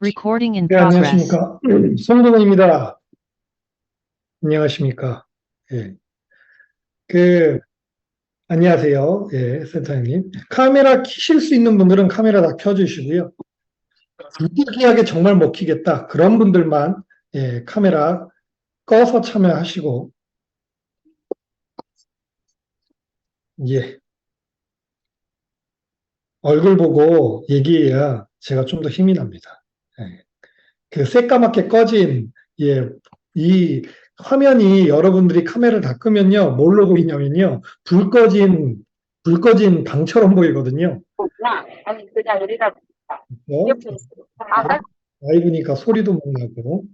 Recording in 네, progress. 안녕하십니까. 송동원입니다. 안녕하십니까. 예. 그, 안녕하세요. 예, 센터장님. 카메라 켜실 수 있는 분들은 카메라 다 켜주시고요. 불특이하게 정말 먹히겠다. 그런 분들만, 예, 카메라 꺼서 참여하시고, 예, 얼굴 보고 얘기해야 제가 좀 더 힘이 납니다. 예. 그 새까맣게 꺼진, 예, 이 화면이 여러분들이 카메라를 다 끄면요, 뭘로 보이냐면요, 불 꺼진 방처럼 보이거든요. 아니 그냥 우리가 어? 이어폰 라이브니까 소리도 못 나고,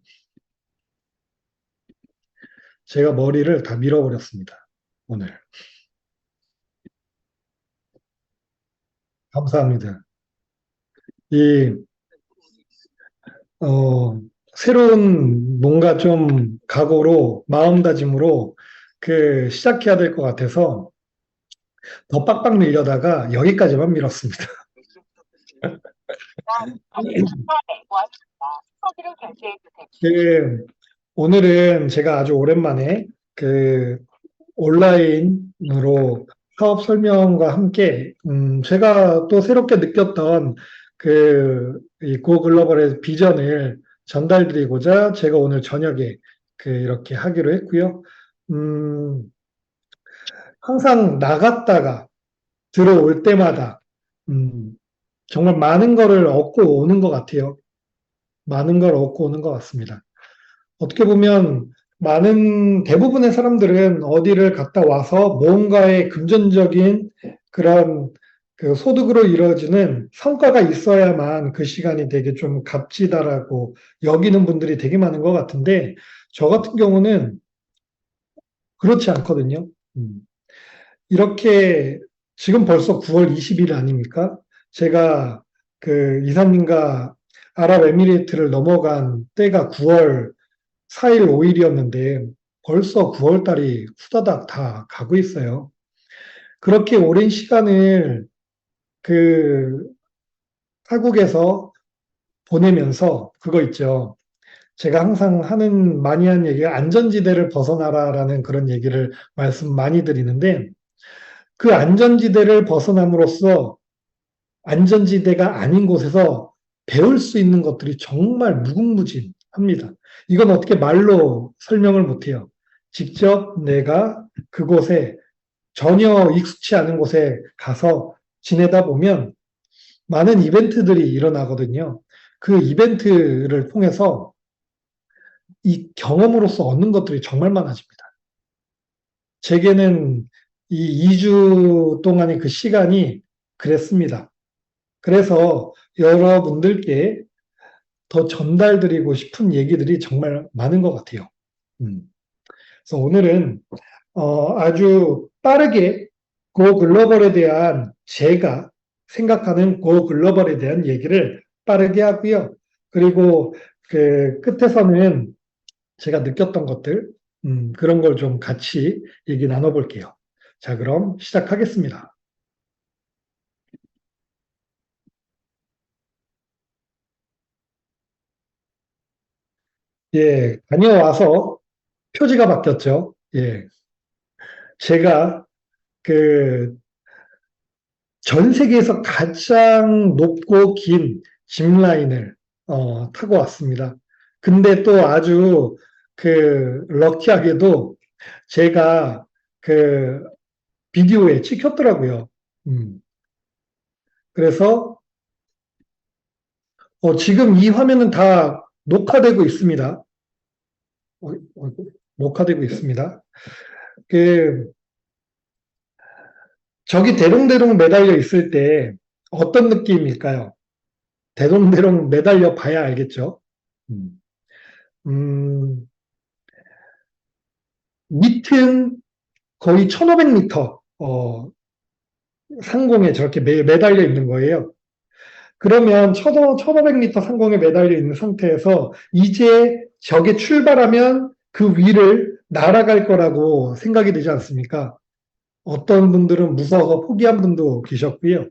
제가 머리를 다 밀어버렸습니다. 오늘. 감사합니다. 이, 어, 새로운 뭔가 좀 각오로, 마음다짐으로 시작해야 될 것 같아서 더 빡빡 밀려다가 여기까지만 밀었습니다. 소비를 결제해 주세요. 오늘은 제가 아주 오랜만에 온라인으로 사업 설명과 함께, 제가 또 새롭게 느꼈던 이 고글로벌의 비전을 전달드리고자 제가 오늘 저녁에 이렇게 하기로 했고요. 음, 항상 나갔다가 들어올 때마다, 정말 많은 거를 얻고 오는 것 같아요. 많은 걸 얻고 오는 것 같습니다. 어떻게 보면 대부분의 사람들은 어디를 갔다 와서 뭔가의 금전적인 그런 소득으로 이루어지는 성과가 있어야만 그 시간이 되게 좀 값지다라고 여기는 분들이 되게 많은 것 같은데, 저 같은 경우는 그렇지 않거든요. 이렇게 지금 벌써 9월 20일 아닙니까? 제가 이사님과 아랍에미리트를 넘어간 때가 9월 4일, 5일이었는데 벌써 9월 달이 후다닥 다 가고 있어요. 그렇게 오랜 시간을 타국에서 보내면서 그거 있죠. 제가 항상 많이 하는 얘기가 안전지대를 벗어나라라는 그런 얘기를 말씀 많이 드리는데, 그 안전지대를 벗어남으로써 안전지대가 아닌 곳에서 배울 수 있는 것들이 정말 무궁무진합니다. 이건 어떻게 말로 설명을 못해요. 직접 내가 그곳에 전혀 익숙치 않은 곳에 가서 지내다 보면 많은 이벤트들이 일어나거든요. 그 이벤트를 통해서 이 경험으로서 얻는 것들이 정말 많아집니다. 제게는 이 2주 동안의 그 시간이 그랬습니다. 그래서 여러분들께 더 전달드리고 싶은 얘기들이 정말 많은 것 같아요. 그래서 오늘은 아주 빠르게 고 글로벌에 대한 제가 생각하는 고 글로벌에 대한 얘기를 빠르게 하고요. 그리고 끝에서는 제가 느꼈던 것들, 그런 걸 좀 같이 얘기 나눠볼게요. 자, 그럼 시작하겠습니다. 예, 다녀와서 표지가 바뀌었죠. 예. 제가 전 세계에서 가장 높고 긴 짚라인을 타고 왔습니다. 근데 또 아주 럭키하게도 제가 비디오에 찍혔더라고요. 그래서 지금 이 화면은 다 녹화되고 있습니다. 녹화되고 있습니다. 저기 대롱대롱 매달려 있을 때 어떤 느낌일까요? 대롱대롱 매달려 봐야 알겠죠? 음, 음, 밑은 거의 1500m, 상공에 저렇게 매달려 있는 거예요. 그러면 1500m 상공에 매달려 있는 상태에서 이제 저게 출발하면 그 위를 날아갈 거라고 생각이 되지 않습니까? 어떤 분들은 무서워서 포기한 분도 계셨고요.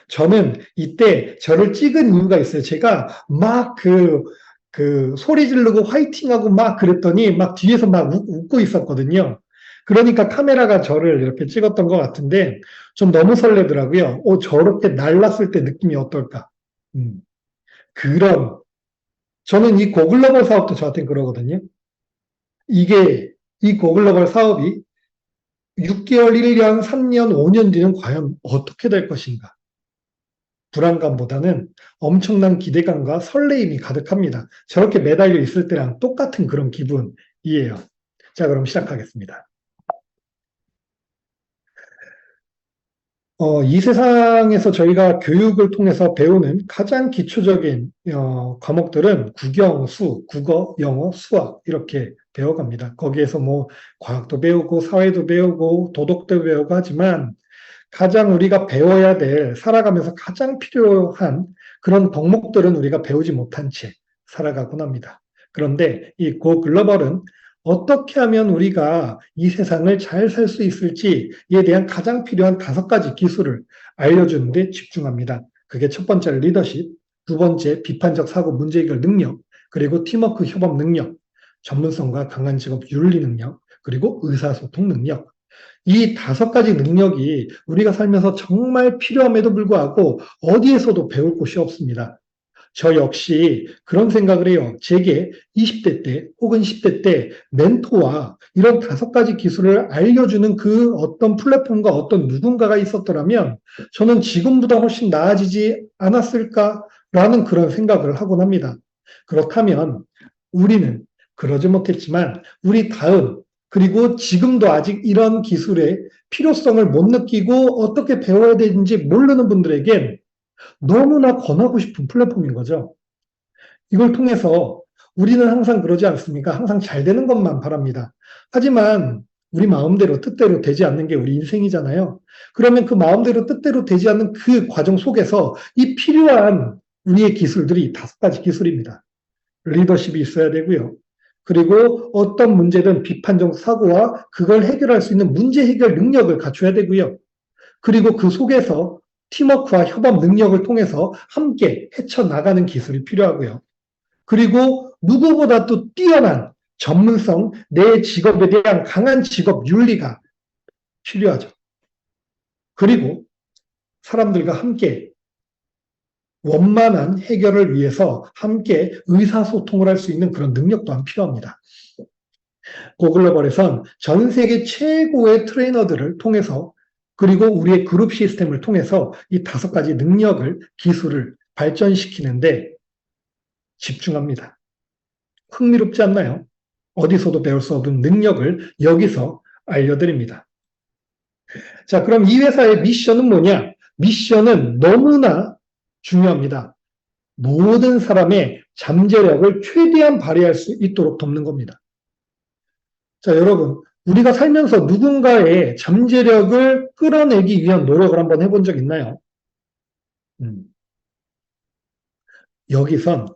저는 이때 저를 찍은 이유가 있어요. 제가 막 소리 지르고 화이팅하고 막 그랬더니 막 뒤에서 막 웃고 있었거든요. 그러니까 카메라가 저를 이렇게 찍었던 것 같은데 좀 너무 설레더라고요. 저렇게 날랐을 때 느낌이 어떨까? 음, 그런, 저는 이 고글로벌 사업도 저한테 그러거든요. 이 고글로벌 사업이 6개월, 1년, 3년, 5년 뒤는 과연 어떻게 될 것인가? 불안감보다는 엄청난 기대감과 설레임이 가득합니다. 저렇게 매달려 있을 때랑 똑같은 그런 기분이에요. 자, 그럼 시작하겠습니다. 이 세상에서 저희가 교육을 통해서 배우는 가장 기초적인 과목들은 국영수, 국어, 영어, 수학 이렇게 배워갑니다. 거기에서 뭐 과학도 배우고 사회도 배우고 도덕도 배우고 하지만 가장 우리가 배워야 될 살아가면서 가장 필요한 그런 덕목들은 우리가 배우지 못한 채 살아가곤 합니다. 그런데 이 고 글로벌은 어떻게 하면 우리가 이 세상을 잘 살 수 있을지에 대한 가장 필요한 5가지 기술을 알려주는 데 집중합니다. 그게 첫 번째 리더십, 두 번째 비판적 사고 문제 해결 능력, 그리고 팀워크 협업 능력, 전문성과 강한 직업 윤리 능력, 그리고 의사소통 능력. 이 5가지 능력이 우리가 살면서 정말 필요함에도 불구하고 어디에서도 배울 곳이 없습니다. 저 역시 그런 생각을 해요. 제게 20대 때 혹은 10대 때 멘토와 이런 5가지 기술을 알려주는 그 어떤 플랫폼과 어떤 누군가가 있었더라면 저는 지금보다 훨씬 나아지지 않았을까라는 그런 생각을 하곤 합니다. 그렇다면 우리는 그러지 못했지만 우리 다음 그리고 지금도 아직 이런 기술의 필요성을 못 느끼고 어떻게 배워야 되는지 모르는 분들에겐 너무나 권하고 싶은 플랫폼인 거죠. 이걸 통해서 우리는 항상 그러지 않습니까? 항상 잘 되는 것만 바랍니다. 하지만 우리 마음대로 뜻대로 되지 않는 게 우리 인생이잖아요. 그러면 그 마음대로 뜻대로 되지 않는 그 과정 속에서 이 필요한 우리의 기술들이 5가지 기술입니다. 리더십이 있어야 되고요. 그리고 어떤 문제든 비판적 사고와 그걸 해결할 수 있는 문제 해결 능력을 갖춰야 되고요. 그리고 그 속에서 팀워크와 협업 능력을 통해서 함께 헤쳐나가는 기술이 필요하고요. 그리고 누구보다 또 뛰어난 전문성, 내 직업에 대한 강한 직업 윤리가 필요하죠. 그리고 사람들과 함께 원만한 해결을 위해서 함께 의사소통을 할 수 있는 그런 능력 또한 필요합니다. 고글로벌에선 전 세계 최고의 트레이너들을 통해서 그리고 우리의 그룹 시스템을 통해서 이 5가지 능력을, 기술을 발전시키는데 집중합니다. 흥미롭지 않나요? 어디서도 배울 수 없는 능력을 여기서 알려드립니다. 자, 그럼 이 회사의 미션은 뭐냐? 미션은 너무나 중요합니다. 모든 사람의 잠재력을 최대한 발휘할 수 있도록 돕는 겁니다. 자, 여러분, 우리가 살면서 누군가의 잠재력을 끌어내기 위한 노력을 한번 해본 적 있나요? 여기선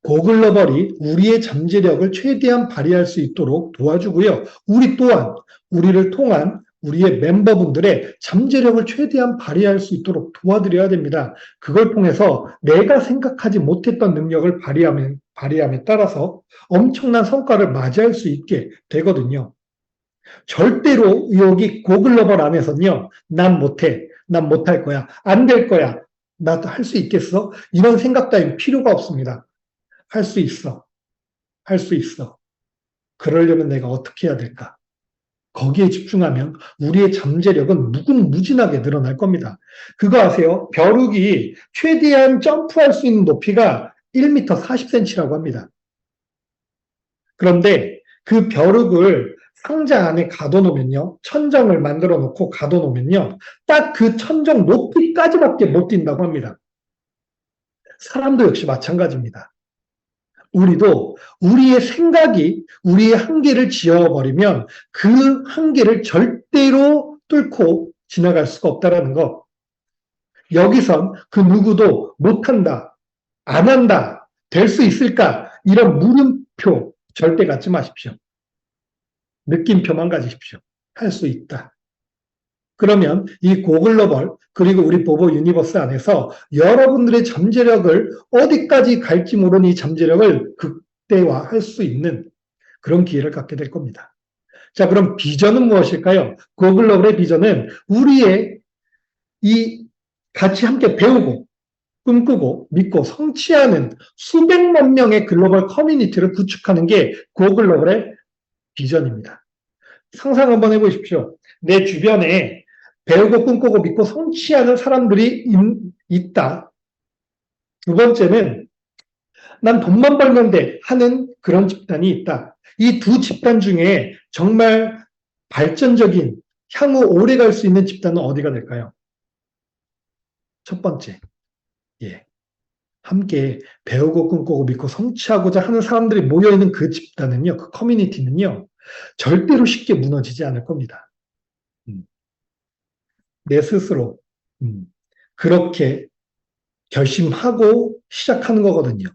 고글로벌이 우리의 잠재력을 최대한 발휘할 수 있도록 도와주고요. 우리 또한 우리를 통한 우리의 멤버분들의 잠재력을 최대한 발휘할 수 있도록 도와드려야 됩니다. 그걸 통해서 내가 생각하지 못했던 능력을 발휘함에 따라서 엄청난 성과를 맞이할 수 있게 되거든요. 절대로 여기 고글로벌 안에서는요, 난 못해, 난 못할 거야, 안 될 거야, 나도 할 수 있겠어? 이런 생각 따윈 필요가 없습니다. 할 수 있어. 할 수 있어. 그러려면 내가 어떻게 해야 될까? 거기에 집중하면 우리의 잠재력은 무궁무진하게 늘어날 겁니다. 그거 아세요? 벼룩이 최대한 점프할 수 있는 높이가 1m 40cm라고 합니다. 그런데 그 벼룩을 상자 안에 가둬놓으면요. 천정을 만들어 놓고 가둬놓으면요. 딱 그 천정 높이까지밖에 못 뛴다고 합니다. 사람도 역시 마찬가지입니다. 우리도 우리의 생각이 우리의 한계를 지어버리면 그 한계를 절대로 뚫고 지나갈 수가 없다는 것. 여기선 그 누구도 못한다, 안 한다, 될 수 있을까 이런 물음표 절대 갖지 마십시오. 느낌표만 가지십시오. 할 수 있다. 그러면 이 고글로벌 그리고 우리 보보 유니버스 안에서 여러분들의 잠재력을 어디까지 갈지 모르는 이 잠재력을 극대화할 수 있는 그런 기회를 갖게 될 겁니다. 자, 그럼 비전은 무엇일까요? 고글로벌의 비전은 우리의 이 같이 함께 배우고 꿈꾸고 믿고 성취하는 수백만 명의 글로벌 커뮤니티를 구축하는 게 고글로벌의 비전입니다. 상상 한번 해보십시오. 내 주변에 배우고 꿈꾸고 믿고 성취하는 사람들이 있다. 두 번째는 난 돈만 벌면 돼 하는 그런 집단이 있다. 이 두 집단 중에 정말 발전적인 향후 오래 갈 수 있는 집단은 어디가 될까요? 첫 번째, 예. 함께 배우고 꿈꾸고 믿고 성취하고자 하는 사람들이 모여있는 그 집단은요, 그 커뮤니티는요, 절대로 쉽게 무너지지 않을 겁니다. 내 스스로 그렇게 결심하고 시작하는 거거든요.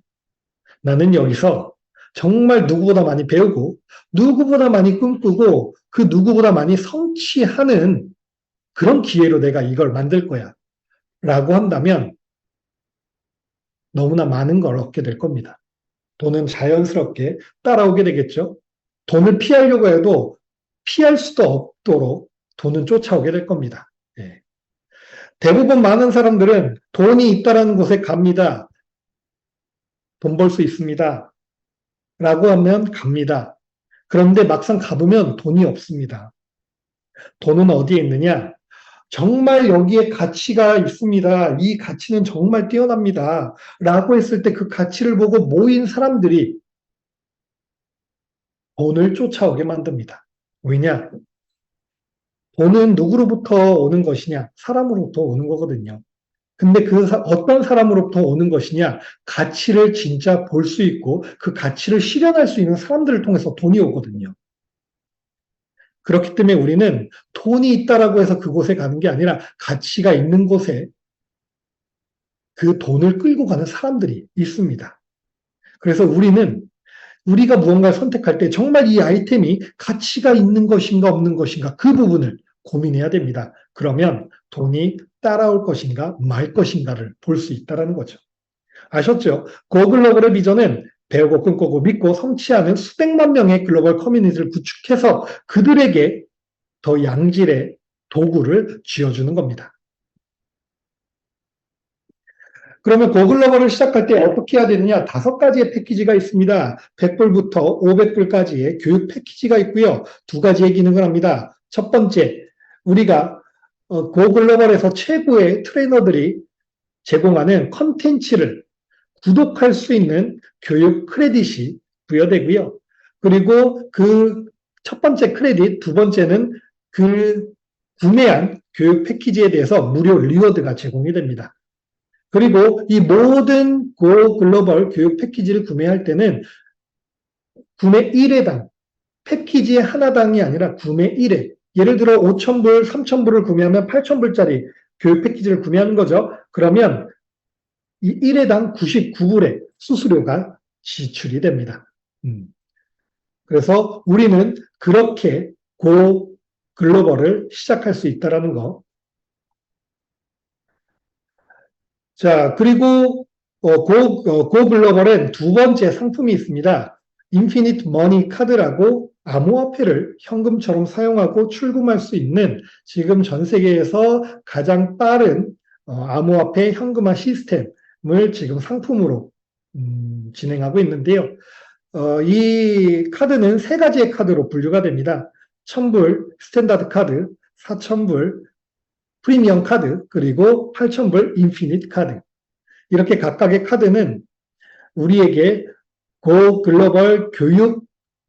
나는 여기서 정말 누구보다 많이 배우고 누구보다 많이 꿈꾸고 그 누구보다 많이 성취하는 그런 기회로 내가 이걸 만들 거야 라고 한다면 너무나 많은 걸 얻게 될 겁니다. 돈은 자연스럽게 따라오게 되겠죠. 돈을 피하려고 해도 피할 수도 없도록 돈은 쫓아오게 될 겁니다. 예. 대부분 많은 사람들은 돈이 있다라는 곳에 갑니다. 돈 벌 수 있습니다. 라고 하면 갑니다. 그런데 막상 가보면 돈이 없습니다. 돈은 어디에 있느냐? 정말 여기에 가치가 있습니다. 이 가치는 정말 뛰어납니다. 라고 했을 때 그 가치를 보고 모인 사람들이 돈을 쫓아오게 만듭니다. 왜냐? 돈은 누구로부터 오는 것이냐? 사람으로부터 오는 거거든요. 근데 어떤 사람으로부터 오는 것이냐? 가치를 진짜 볼 수 있고 그 가치를 실현할 수 있는 사람들을 통해서 돈이 오거든요. 그렇기 때문에 우리는 돈이 있다라고 해서 그곳에 가는 게 아니라 가치가 있는 곳에 그 돈을 끌고 가는 사람들이 있습니다. 그래서 우리가 무언가를 선택할 때 정말 이 아이템이 가치가 있는 것인가 없는 것인가 그 부분을 고민해야 됩니다. 그러면 돈이 따라올 것인가 말 것인가를 볼 수 있다는 거죠. 아셨죠? 고글로벌의 비전은 배우고 꿈꾸고 믿고 성취하는 수백만 명의 글로벌 커뮤니티를 구축해서 그들에게 더 양질의 도구를 쥐어주는 겁니다. 그러면 고글로벌을 시작할 때 어떻게 해야 되느냐? 5가지의 패키지가 있습니다. 100불부터 500불까지의 교육 패키지가 있고요. 2가지의 기능을 합니다. 첫 번째, 우리가 고글로벌에서 최고의 트레이너들이 제공하는 컨텐츠를 구독할 수 있는 교육 크레딧이 부여되고요. 그리고 그 첫 번째 크레딧, 두 번째는 그 구매한 교육 패키지에 대해서 무료 리워드가 제공이 됩니다. 그리고 이 모든 고 글로벌 교육 패키지를 구매할 때는 구매 1회당, 패키지 하나당이 아니라 구매 1회, 예를 들어 5,000불, 3,000불을 구매하면 8,000불짜리 교육 패키지를 구매하는 거죠. 그러면 이 1회당 99불의 수수료가 지출이 됩니다. 그래서 우리는 그렇게 고 글로벌을 시작할 수 있다는 거. 자, 그리고 고 글로벌은 2번째 상품이 있습니다. 인피니트 머니 카드라고 암호화폐를 현금처럼 사용하고 출금할 수 있는 지금 전 세계에서 가장 빠른 암호화폐 현금화 시스템을 지금 상품으로 진행하고 있는데요. 이 카드는 3가지의 카드로 분류가 됩니다. 1,000불 스탠다드 카드, 4,000불 프리미엄 카드, 그리고 8,000불 인피니트 카드. 이렇게 각각의 카드는 우리에게 고 글로벌 교육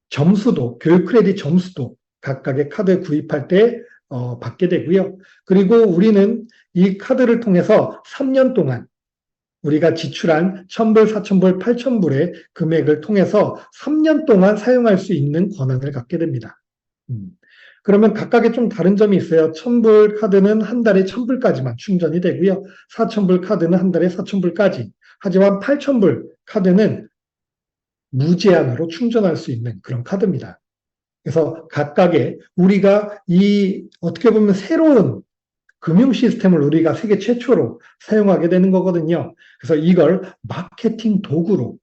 점수도, 교육 크레딧 점수도 각각의 카드 구입할 때 받게 되고요. 그리고 우리는 이 카드를 통해서 3년 동안 우리가 지출한 1,000불, 4,000불, 8,000불의 금액을 통해서 3년 동안 사용할 수 있는 권한을 갖게 됩니다. 그러면 각각의 좀 다른 점이 있어요. 1,000불 카드는 한 달에 1,000불까지만 충전이 되고요. 4,000불 카드는 한 달에 4,000불까지. 하지만 8,000불 카드는 무제한으로 충전할 수 있는 그런 카드입니다. 그래서 각각의 우리가 어떻게 보면 새로운 금융 시스템을 우리가 세계 최초로 사용하게 되는 거거든요. 그래서 이걸 마케팅 도구로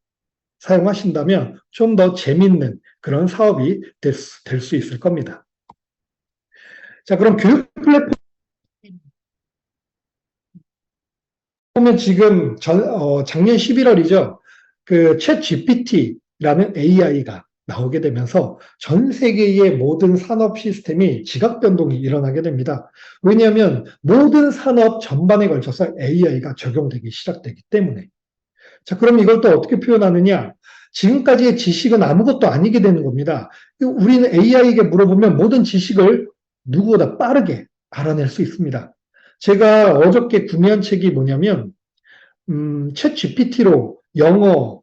사용하신다면 좀 더 재밌는 그런 사업이 될 수 있을 겁니다. 자, 그럼 교육 플랫폼 보면 지금 작년 11월이죠. 그 챗 GPT라는 AI가 나오게 되면서 전 세계의 모든 산업 시스템이 지각 변동이 일어나게 됩니다. 왜냐하면 모든 산업 전반에 걸쳐서 AI가 적용되기 시작되기 때문에. 자, 그럼 이걸 또 어떻게 표현하느냐? 지금까지의 지식은 아무것도 아니게 되는 겁니다. 우리는 AI에게 물어보면 모든 지식을 누구보다 빠르게 알아낼 수 있습니다. 제가 어저께 구매한 책이 뭐냐면, 챗 GPT로 영어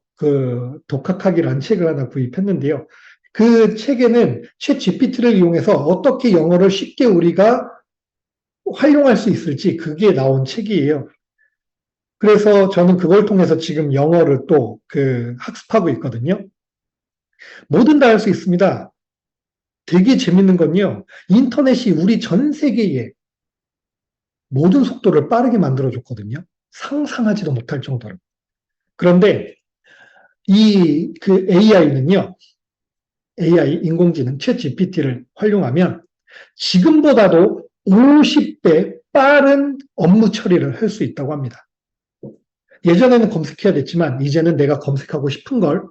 독학하기라는 책을 하나 구입했는데요. 그 책에는 챗 GPT를 이용해서 어떻게 영어를 쉽게 우리가 활용할 수 있을지 그게 나온 책이에요. 그래서 저는 그걸 통해서 지금 영어를 또 학습하고 있거든요. 뭐든 다 할 수 있습니다. 되게 재밌는 건요. 인터넷이 우리 전 세계의 모든 속도를 빠르게 만들어줬거든요. 상상하지도 못할 정도로. 그런데 AI는요, AI, 인공지능, 챗 GPT를 활용하면 지금보다도 50배 빠른 업무 처리를 할 수 있다고 합니다. 예전에는 검색해야 됐지만 이제는 내가 검색하고 싶은 걸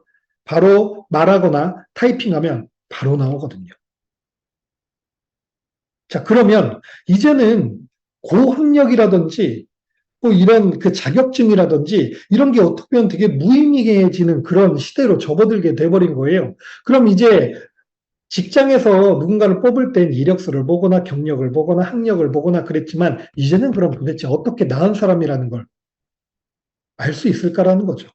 바로 말하거나 타이핑하면 바로 나오거든요. 자, 그러면 이제는 고학력이라든지 또 이런 자격증이라든지 이런 게 어떻게 보면 되게 무의미해지는 그런 시대로 접어들게 돼버린 거예요. 그럼 이제 직장에서 누군가를 뽑을 땐 이력서를 보거나 경력을 보거나 학력을 보거나 그랬지만 이제는 그럼 도대체 어떻게 나은 사람이라는 걸 알 수 있을까라는 거죠.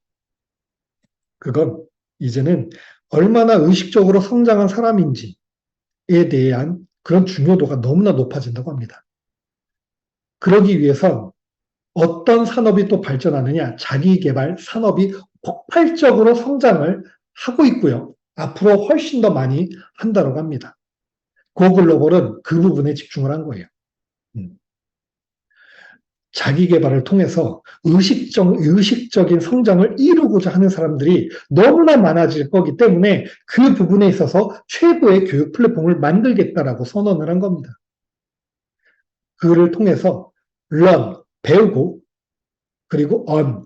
그건 이제는 얼마나 의식적으로 성장한 사람인지에 대한 그런 중요도가 너무나 높아진다고 합니다. 그러기 위해서 어떤 산업이 또 발전하느냐? 자기개발 산업이 폭발적으로 성장을 하고 있고요. 앞으로 훨씬 더 많이 한다고 합니다. 고글로벌은 그 부분에 집중을 한 거예요. 자기 개발을 통해서 의식적인 성장을 이루고자 하는 사람들이 너무나 많아질 거기 때문에 그 부분에 있어서 최고의 교육 플랫폼을 만들겠다라고 선언을 한 겁니다. 그를 통해서 learn, 배우고 그리고 earn,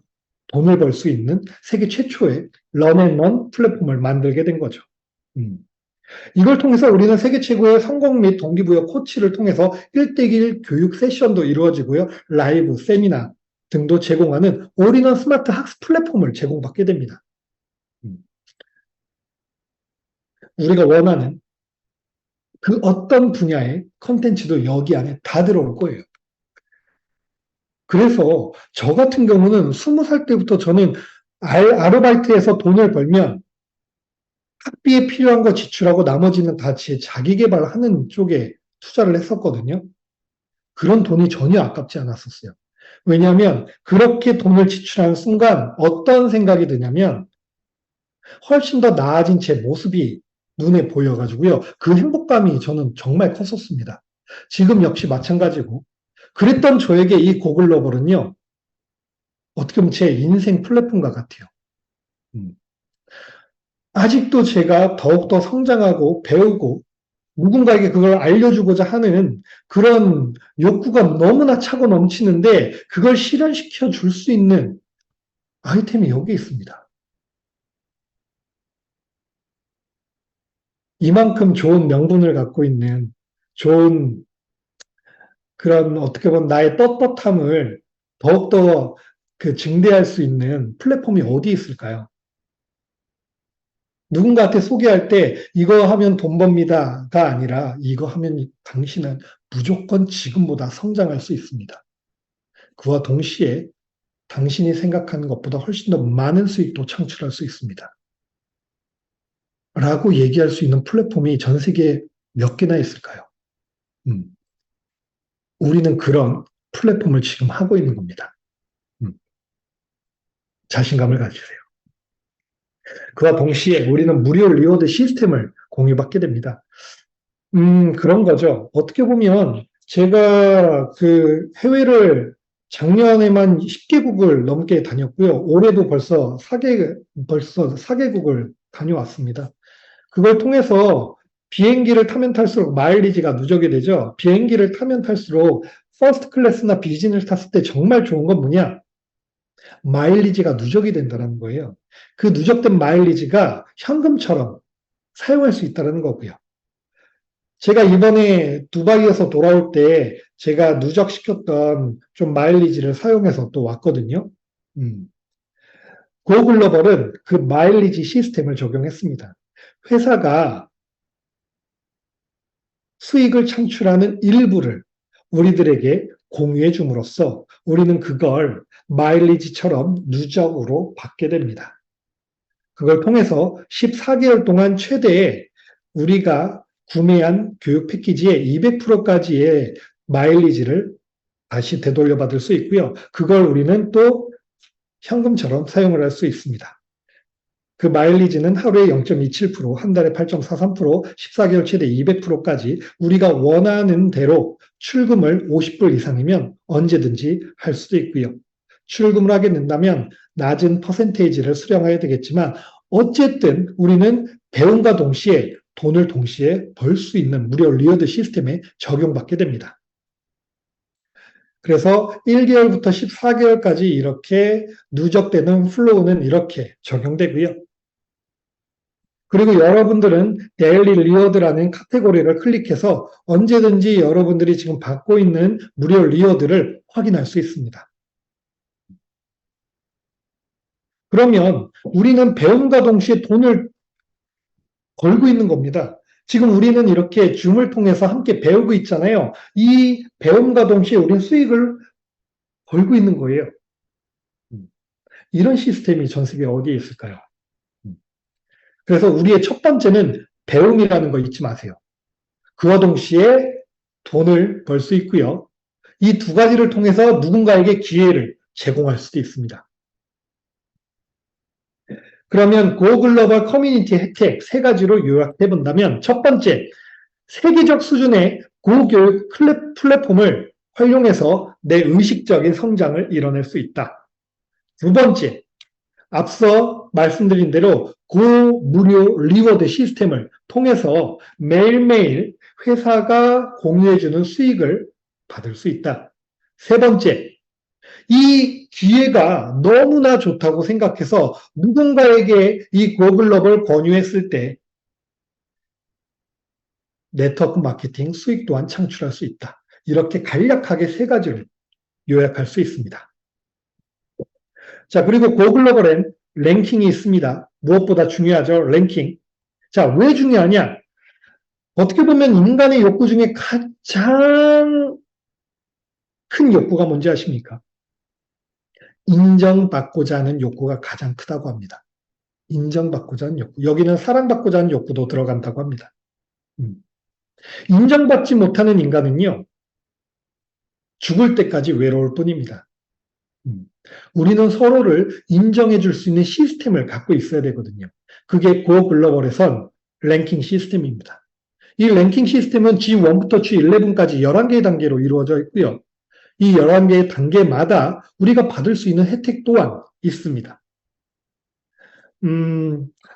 돈을 벌 수 있는 세계 최초의 learn and learn 플랫폼을 만들게 된 거죠. 이걸 통해서 우리는 세계 최고의 성공 및 동기부여 코치를 통해서 1대1 교육 세션도 이루어지고요. 라이브, 세미나 등도 제공하는 올인원 스마트 학습 플랫폼을 제공받게 됩니다. 우리가 원하는 그 어떤 분야의 컨텐츠도 여기 안에 다 들어올 거예요. 그래서 저 같은 경우는 20살 때부터 저는 아르바이트해서 돈을 벌면 학비에 필요한 거 지출하고 나머지는 다 제 자기 개발하는 쪽에 투자를 했었거든요. 그런 돈이 전혀 아깝지 않았었어요. 왜냐하면 그렇게 돈을 지출하는 순간 어떤 생각이 드냐면 훨씬 더 나아진 제 모습이 눈에 보여가지고요. 그 행복감이 저는 정말 컸었습니다. 지금 역시 마찬가지고 그랬던 저에게 이 고글로벌은요. 어떻게 보면 제 인생 플랫폼과 같아요. 아직도 제가 더욱더 성장하고 배우고 누군가에게 그걸 알려주고자 하는 그런 욕구가 너무나 차고 넘치는데 그걸 실현시켜 줄 수 있는 아이템이 여기 있습니다. 이만큼 좋은 명분을 갖고 있는 좋은 그런 어떻게 보면 나의 떳떳함을 더욱더 증대할 수 있는 플랫폼이 어디 있을까요? 누군가한테 소개할 때 이거 하면 돈 법니다가 아니라 이거 하면 당신은 무조건 지금보다 성장할 수 있습니다. 그와 동시에 당신이 생각하는 것보다 훨씬 더 많은 수익도 창출할 수 있습니다. 라고 얘기할 수 있는 플랫폼이 전 세계에 몇 개나 있을까요? 우리는 그런 플랫폼을 지금 하고 있는 겁니다. 자신감을 가지세요. 그와 동시에 우리는 무료 리워드 시스템을 공유받게 됩니다. 그런 거죠. 어떻게 보면 제가 그 해외를 작년에만 10개국을 넘게 다녔고요. 올해도 벌써 4개국을 다녀왔습니다. 그걸 통해서 비행기를 타면 탈수록 마일리지가 누적이 되죠. 비행기를 타면 탈수록 퍼스트 클래스나 비즈니스 탔을 때 정말 좋은 건 뭐냐? 마일리지가 누적이 된다는 거예요. 그 누적된 마일리지가 현금처럼 사용할 수 있다는 거고요. 제가 이번에 두바이에서 돌아올 때 제가 누적시켰던 좀 마일리지를 사용해서 또 왔거든요. 고글로벌은 그 마일리지 시스템을 적용했습니다. 회사가 수익을 창출하는 일부를 우리들에게 공유해 줌으로써 우리는 그걸 마일리지처럼 누적으로 받게 됩니다. 그걸 통해서 14개월 동안 최대 우리가 구매한 교육 패키지의 200%까지의 마일리지를 다시 되돌려 받을 수 있고요. 그걸 우리는 또 현금처럼 사용을 할 수 있습니다. 그 마일리지는 하루에 0.27%, 한 달에 8.43%, 14개월 최대 200%까지 우리가 원하는 대로 출금을 50불 이상이면 언제든지 할 수도 있고요. 출금을 하게 된다면 낮은 퍼센테이지를 수령해야 되겠지만 어쨌든 우리는 배움과 동시에 돈을 동시에 벌 수 있는 무료 리워드 시스템에 적용받게 됩니다. 그래서 1개월부터 14개월까지 이렇게 누적되는 플로우는 이렇게 적용되고요. 그리고 여러분들은 데일리 리워드라는 카테고리를 클릭해서 언제든지 여러분들이 지금 받고 있는 무료 리워드를 확인할 수 있습니다. 그러면 우리는 배움과 동시에 돈을 벌고 있는 겁니다. 지금 우리는 이렇게 줌을 통해서 함께 배우고 있잖아요. 이 배움과 동시에 우리는 수익을 벌고 있는 거예요. 이런 시스템이 전 세계 어디에 있을까요? 그래서 우리의 첫 번째는 배움이라는 거 잊지 마세요. 그와 동시에 돈을 벌 수 있고요. 이 두 가지를 통해서 누군가에게 기회를 제공할 수도 있습니다. 그러면 고글로벌 커뮤니티 혜택 세 가지로 요약해 본다면 첫 번째, 세계적 수준의 고교육 플랫폼을 활용해서 내 의식적인 성장을 이뤄낼 수 있다. 두 번째, 앞서 말씀드린 대로 고무료 리워드 시스템을 통해서 매일매일 회사가 공유해주는 수익을 받을 수 있다. 세 번째, 이 기회가 너무나 좋다고 생각해서 누군가에게 이 고글로벌 권유했을 때 네트워크 마케팅 수익 또한 창출할 수 있다. 이렇게 간략하게 세 가지를 요약할 수 있습니다. 자, 그리고 고글로벌엔 랭킹이 있습니다. 무엇보다 중요하죠, 랭킹. 자, 왜 중요하냐? 어떻게 보면 인간의 욕구 중에 가장 큰 욕구가 뭔지 아십니까? 인정받고자 하는 욕구가 가장 크다고 합니다. 인정받고자 하는 욕구. 여기는 사랑받고자 하는 욕구도 들어간다고 합니다. 인정받지 못하는 인간은요, 죽을 때까지 외로울 뿐입니다. 우리는 서로를 인정해 줄 수 있는 시스템을 갖고 있어야 되거든요. 그게 고글로벌에선 랭킹 시스템입니다. 이 랭킹 시스템은 G1부터 G11까지 11개의 단계로 이루어져 있고요. 이 11개의 단계마다 우리가 받을 수 있는 혜택 또한 있습니다.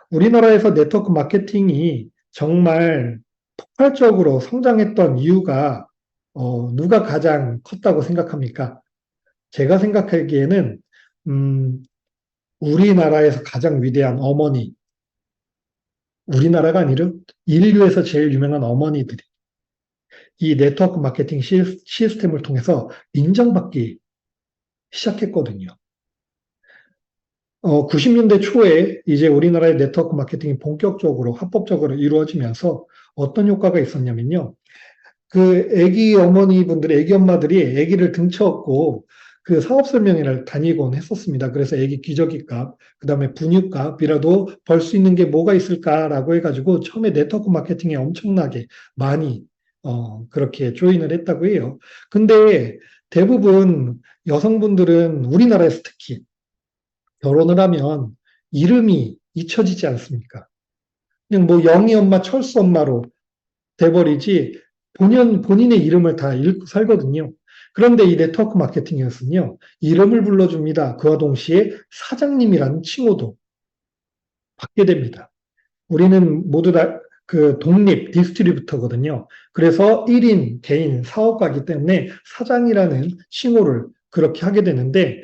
우리나라에서 네트워크 마케팅이 정말 폭발적으로 성장했던 이유가 누가 가장 컸다고 생각합니까? 제가 생각하기에는 우리나라에서 가장 위대한 어머니, 우리나라가 아니라 인류에서 제일 유명한 어머니들이 이 네트워크 마케팅 시스템을 통해서 인정받기 시작했거든요. 90년대 초에 이제 우리나라의 네트워크 마케팅이 본격적으로 합법적으로 이루어지면서 어떤 효과가 있었냐면요. 그 애기 어머니분들이, 애기 엄마들이 애기를 등쳐업고 그 사업 설명회를 다니곤 했었습니다. 그래서 애기 기저귀 값, 그 다음에 분유값이라도 벌 수 있는 게 뭐가 있을까라고 해가지고 처음에 네트워크 마케팅에 엄청나게 많이 그렇게 조인을 했다고 해요. 근데 대부분 여성분들은 우리나라에서 특히 결혼을 하면 이름이 잊혀지지 않습니까? 그냥 뭐 영희 엄마, 철수 엄마로 돼버리지 본인의 이름을 다 읽고 살거든요. 그런데 이 네트워크 마케팅에서는요, 이름을 불러줍니다. 그와 동시에 사장님이라는 칭호도 받게 됩니다. 우리는 모두 다 그 독립 디스트리뷰터거든요. 그래서 1인 개인 사업가이기 때문에 사장이라는 칭호를 그렇게 하게 되는데,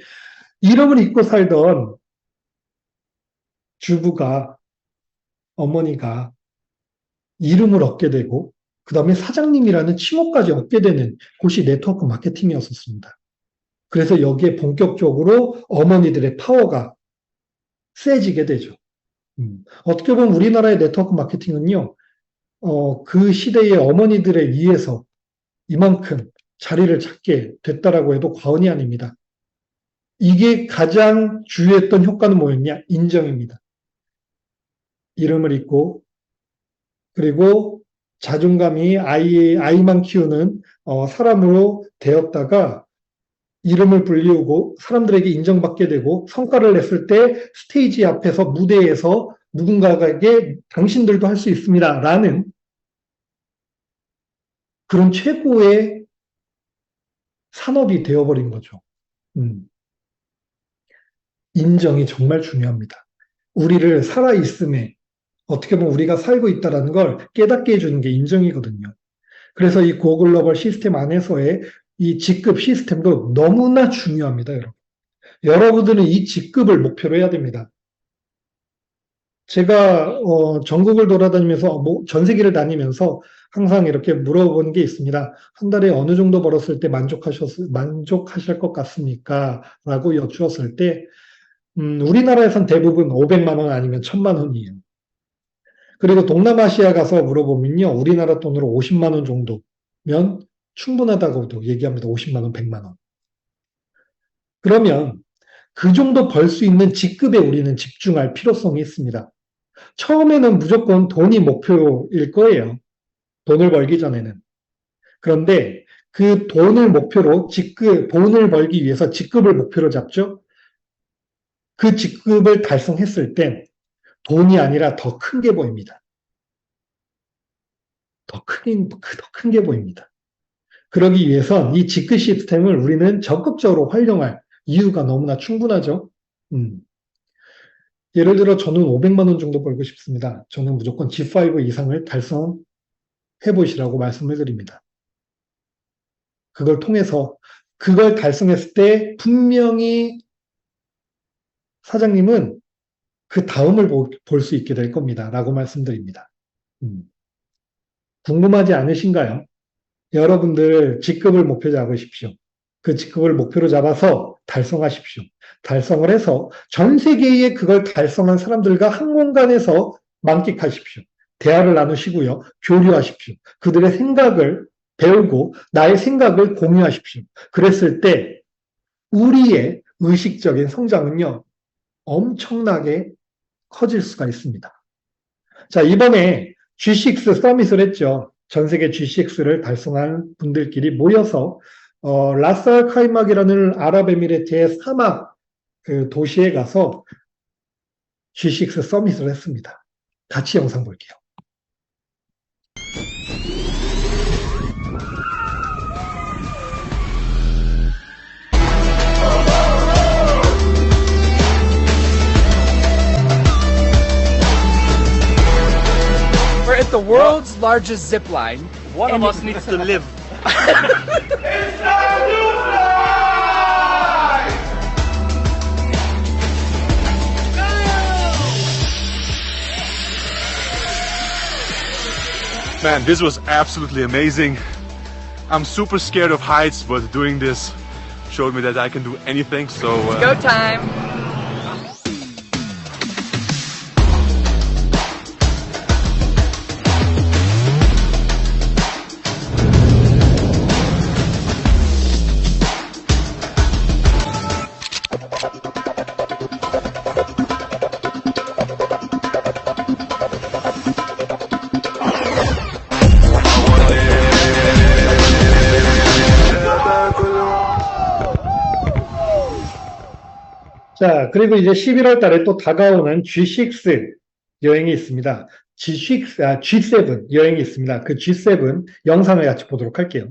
이름을 잊고 살던 주부가, 어머니가 이름을 얻게 되고, 그 다음에 사장님이라는 칭호까지 얻게 되는 곳이 네트워크 마케팅이었었습니다. 그래서 여기에 본격적으로 어머니들의 파워가 세지게 되죠. 어떻게 보면 우리나라의 네트워크 마케팅은요, 그 시대의 어머니들에 의해서 이만큼 자리를 잡게 됐다라고 해도 과언이 아닙니다. 이게 가장 주요했던 효과는 뭐였냐? 인정입니다. 이름을 잊고, 그리고 자존감이 아이만 키우는 사람으로 되었다가 이름을 불리우고 사람들에게 인정받게 되고 성과를 냈을 때 스테이지 앞에서 무대에서 누군가에게 당신들도 할 수 있습니다. 라는 그런 최고의 산업이 되어버린 거죠. 인정이 정말 중요합니다. 우리를 살아있음에 어떻게 보면 우리가 살고 있다는 걸 깨닫게 해주는 게 인정이거든요. 그래서 이 고글로벌 시스템 안에서의 이 직급 시스템도 너무나 중요합니다, 여러분. 여러분들은 이 직급을 목표로 해야 됩니다. 제가 전국을 돌아다니면서 전 세계를 다니면서 항상 이렇게 물어보는 게 있습니다. 한 달에 어느 정도 벌었을 때 만족하실 것 같습니까? 라고 여쭈었을 때 우리나라에선 대부분 500만 원 아니면 1000만 원이에요. 그리고 동남아시아 가서 물어보면요. 우리나라 돈으로 50만 원 정도면 충분하다고도 얘기합니다. 50만 원, 100만 원. 그러면 그 정도 벌 수 있는 직급에 우리는 집중할 필요성이 있습니다. 처음에는 무조건 돈이 목표일 거예요. 돈을 벌기 전에는. 그런데 그 돈을 목표로 돈을 벌기 위해서 직급을 목표로 잡죠. 그 직급을 달성했을 땐 돈이 아니라 더 큰 게 보입니다. 더 큰 게 보입니다. 그러기 위해선 이 직급 시스템을 우리는 적극적으로 활용할 이유가 너무나 충분하죠. 예를 들어 저는 500만 원 정도 벌고 싶습니다. 저는 무조건 G5 이상을 달성해 보시라고 말씀을 드립니다. 그걸 통해서 그걸 달성했을 때 분명히 사장님은 그 다음을 볼 수 있게 될 겁니다. 라고 말씀드립니다. 궁금하지 않으신가요? 여러분들 직급을 목표 잡으십시오. 그 직급을 목표로 잡아서 달성하십시오. 달성을 해서 전 세계에 그걸 달성한 사람들과 한 공간에서 만끽하십시오. 대화를 나누시고요. 교류하십시오. 그들의 생각을 배우고 나의 생각을 공유하십시오. 그랬을 때 우리의 의식적인 성장은요. 엄청나게 커질 수가 있습니다. 자, 이번에 G6 서밋을 했죠. 전 세계 G6를 달성한 분들끼리 모여서 라스 카이막이라는 아랍에미레이트의 사막 그 도시에 가서 G6 서밋을 했습니다. 같이 영상 볼게요. We're at the world's largest zip line. One of us needs to live. Man, this was absolutely amazing. I'm super scared of heights, but doing this showed me that I can do anything. So Go time. 자, 그리고 이제 11월 달에 또 다가오는 G6 여행이 있습니다. G7 여행이 있습니다. 그 G7 영상을 같이 보도록 할게요.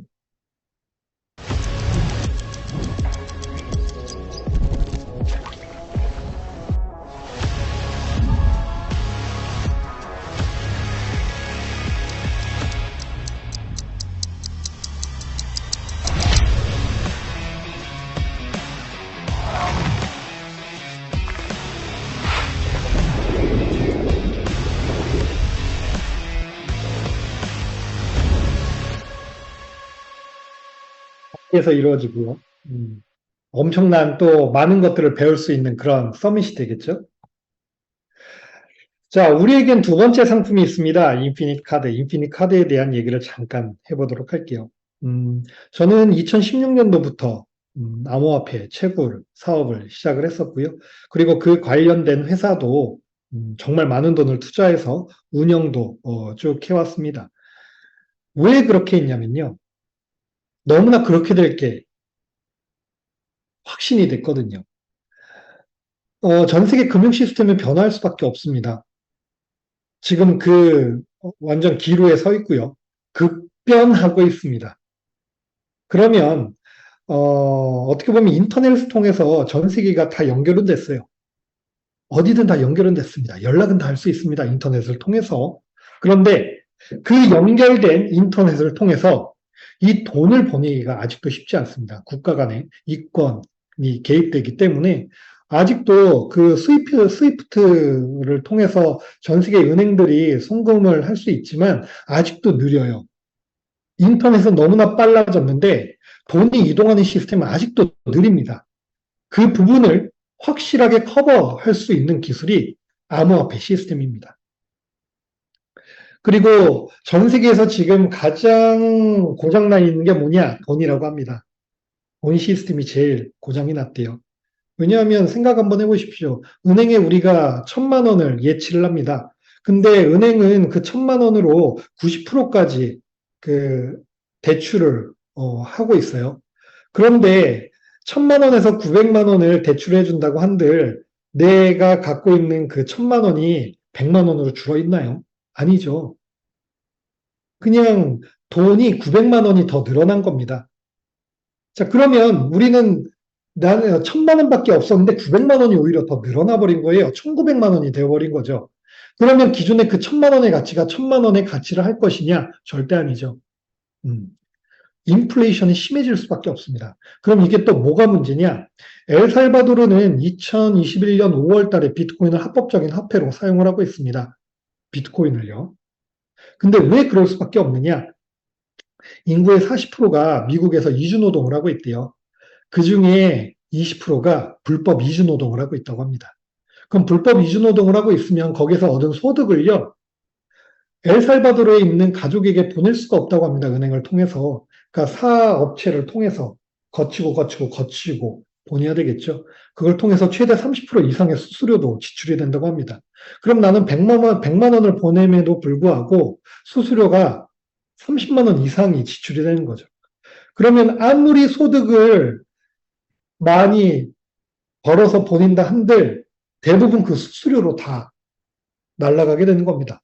에서 이루어지고요. 엄청난 또 많은 것들을 배울 수 있는 그런 서밋이 되겠죠. 자, 우리에겐 두 번째 상품이 있습니다. 인피니트 카드. 인피니트 카드에 대한 얘기를 잠깐 해보도록 할게요. 저는 2016년도부터 암호화폐 채굴 사업을 시작을 했었고요. 그리고 그 관련된 회사도 정말 많은 돈을 투자해서 운영도 쭉 해왔습니다. 왜 그렇게 했냐면요. 너무나 그렇게 될 게 확신이 됐거든요. 전 세계 금융 시스템은 변화할 수밖에 없습니다. 지금 완전 기로에 서 있고요. 급변하고 있습니다. 그러면 어떻게 보면 인터넷을 통해서 전 세계가 다 연결은 됐어요. 어디든 다 연결은 됐습니다. 연락은 다 할 수 있습니다. 인터넷을 통해서. 그런데 그 연결된 인터넷을 통해서 이 돈을 보내기가 아직도 쉽지 않습니다. 국가 간의 이권이 개입되기 때문에 아직도 그 스위프트를 통해서 전 세계 은행들이 송금을 할 수 있지만 아직도 느려요. 인터넷은 너무나 빨라졌는데 돈이 이동하는 시스템은 아직도 느립니다. 그 부분을 확실하게 커버할 수 있는 기술이 암호화폐 시스템입니다. 그리고 전 세계에서 지금 가장 고장나 있는 게 뭐냐? 돈이라고 합니다. 돈 시스템이 제일 고장이 났대요. 왜냐하면 생각 한번 해보십시오. 은행에 우리가 1,000만 원을 예치를 합니다. 근데 은행은 그 1,000만 원으로 90%까지 그 대출을 하고 있어요. 그런데 1,000만 원에서 900만 원을 대출해 준다고 한들 내가 갖고 있는 그 1,000만 원이 100만 원으로 줄어 있나요? 아니죠. 그냥 돈이 900만 원이 더 늘어난 겁니다. 자, 그러면 우리는 나는 1,000만 원밖에 없었는데 900만 원이 오히려 더 늘어나 버린 거예요. 1,900만 원이 되어버린 거죠. 그러면 기존에 그 1,000만 원의 가치가 1,000만 원의 가치를 할 것이냐? 절대 아니죠. 인플레이션이 심해질 수밖에 없습니다. 그럼 이게 또 뭐가 문제냐? 엘살바도르는 2021년 5월 달에 비트코인을 합법적인 화폐로 사용을 하고 있습니다. 비트코인을요. 근데 왜 그럴 수밖에 없느냐? 인구의 40%가 미국에서 이주노동을 하고 있대요. 그 중에 20%가 불법 이주노동을 하고 있다고 합니다. 그럼 불법 이주노동을 하고 있으면 거기서 얻은 소득을요, 엘살바도르에 있는 가족에게 보낼 수가 없다고 합니다. 은행을 통해서. 그러니까 사업체를 통해서 거치고 보내야 되겠죠. 그걸 통해서 최대 30% 이상의 수수료도 지출이 된다고 합니다. 그럼 나는 100만 원을 보냄에도 불구하고 수수료가 30만 원 이상이 지출이 되는 거죠. 그러면 아무리 소득을 많이 벌어서 보낸다 한들 대부분 그 수수료로 다 날아가게 되는 겁니다.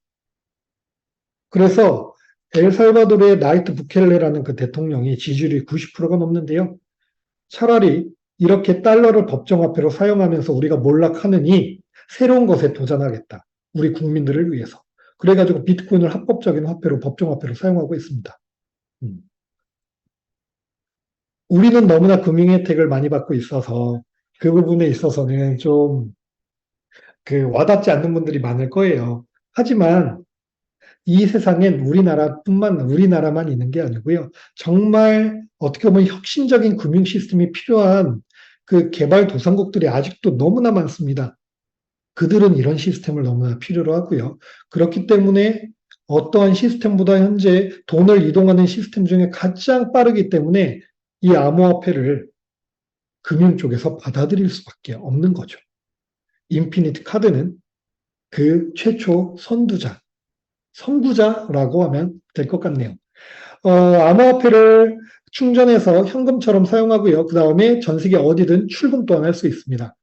그래서 엘살바도르의 나이트 부켈레라는 그 대통령이 지지율이 90%가 넘는데요. 차라리 이렇게 달러를 법정화폐로 사용하면서 우리가 몰락하느니 새로운 것에 도전하겠다. 우리 국민들을 위해서. 그래가지고 비트코인을 합법적인 화폐로 법정화폐로 사용하고 있습니다. 우리는 너무나 금융 혜택을 많이 받고 있어서 그 부분에 있어서는 좀 와닿지 않는 분들이 많을 거예요. 하지만 이 세상엔 우리나라만 있는 게 아니고요. 정말 어떻게 보면 혁신적인 금융 시스템이 필요한 그 개발도상국들이 아직도 너무나 많습니다. 그들은 이런 시스템을 너무나 필요로 하고요. 그렇기 때문에 어떠한 시스템보다 현재 돈을 이동하는 시스템 중에 가장 빠르기 때문에 이 암호화폐를 금융 쪽에서 받아들일 수밖에 없는 거죠. 인피니트 카드는 그 최초 선구자라고 하면 될 것 같네요. 암호화폐를 충전해서 현금처럼 사용하고요. 그 다음에 전 세계 어디든 출금 또한 할 수 있습니다.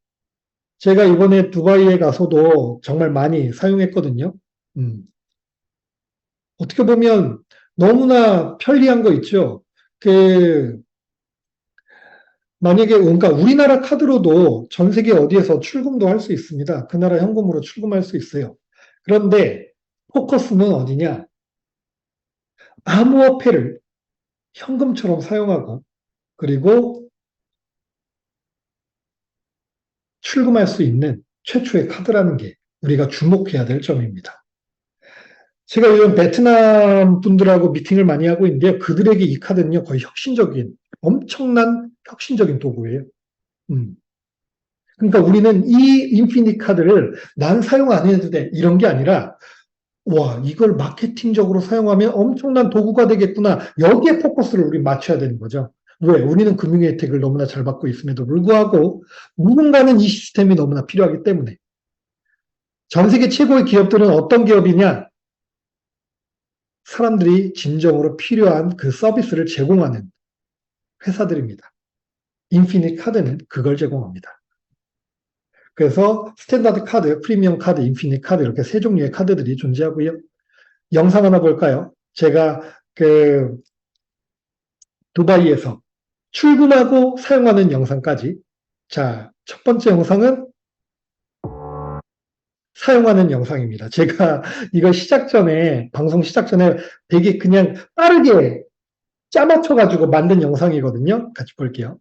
제가 이번에 두바이에 가서도 정말 많이 사용했거든요. 어떻게 보면 너무나 편리한 거 있죠. 만약에, 그러니까 우리나라 카드로도 전 세계 어디에서 출금도 할 수 있습니다. 그 나라 현금으로 출금할 수 있어요. 그런데 포커스는 어디냐? 암호화폐를 현금처럼 사용하고, 그리고 출금할 수 있는 최초의 카드라는 게 우리가 주목해야 될 점입니다. 제가 요즘 베트남 분들하고 미팅을 많이 하고 있는데요. 그들에게 이 카드는요, 거의 엄청난 혁신적인 도구예요. 그러니까 우리는 이 인피니티 카드를 난 사용 안 해도 돼. 이런 게 아니라, 와, 이걸 마케팅적으로 사용하면 엄청난 도구가 되겠구나. 여기에 포커스를 우리 맞춰야 되는 거죠. 왜? 우리는 금융 혜택을 너무나 잘 받고 있음에도 불구하고 누군가는 이 시스템이 너무나 필요하기 때문에. 전 세계 최고의 기업들은 어떤 기업이냐? 사람들이 진정으로 필요한 그 서비스를 제공하는 회사들입니다. 인피니티 카드는 그걸 제공합니다. 그래서 스탠다드 카드, 프리미엄 카드, 인피니티 카드 이렇게 세 종류의 카드들이 존재하고요. 영상 하나 볼까요? 제가 두바이에서 출금하고 사용하는 영상까지. 자, 첫 번째 영상은 사용하는 영상입니다. 제가 이거 방송 시작 전에 되게 그냥 빠르게 짜맞춰가지고 만든 영상이거든요. 같이 볼게요.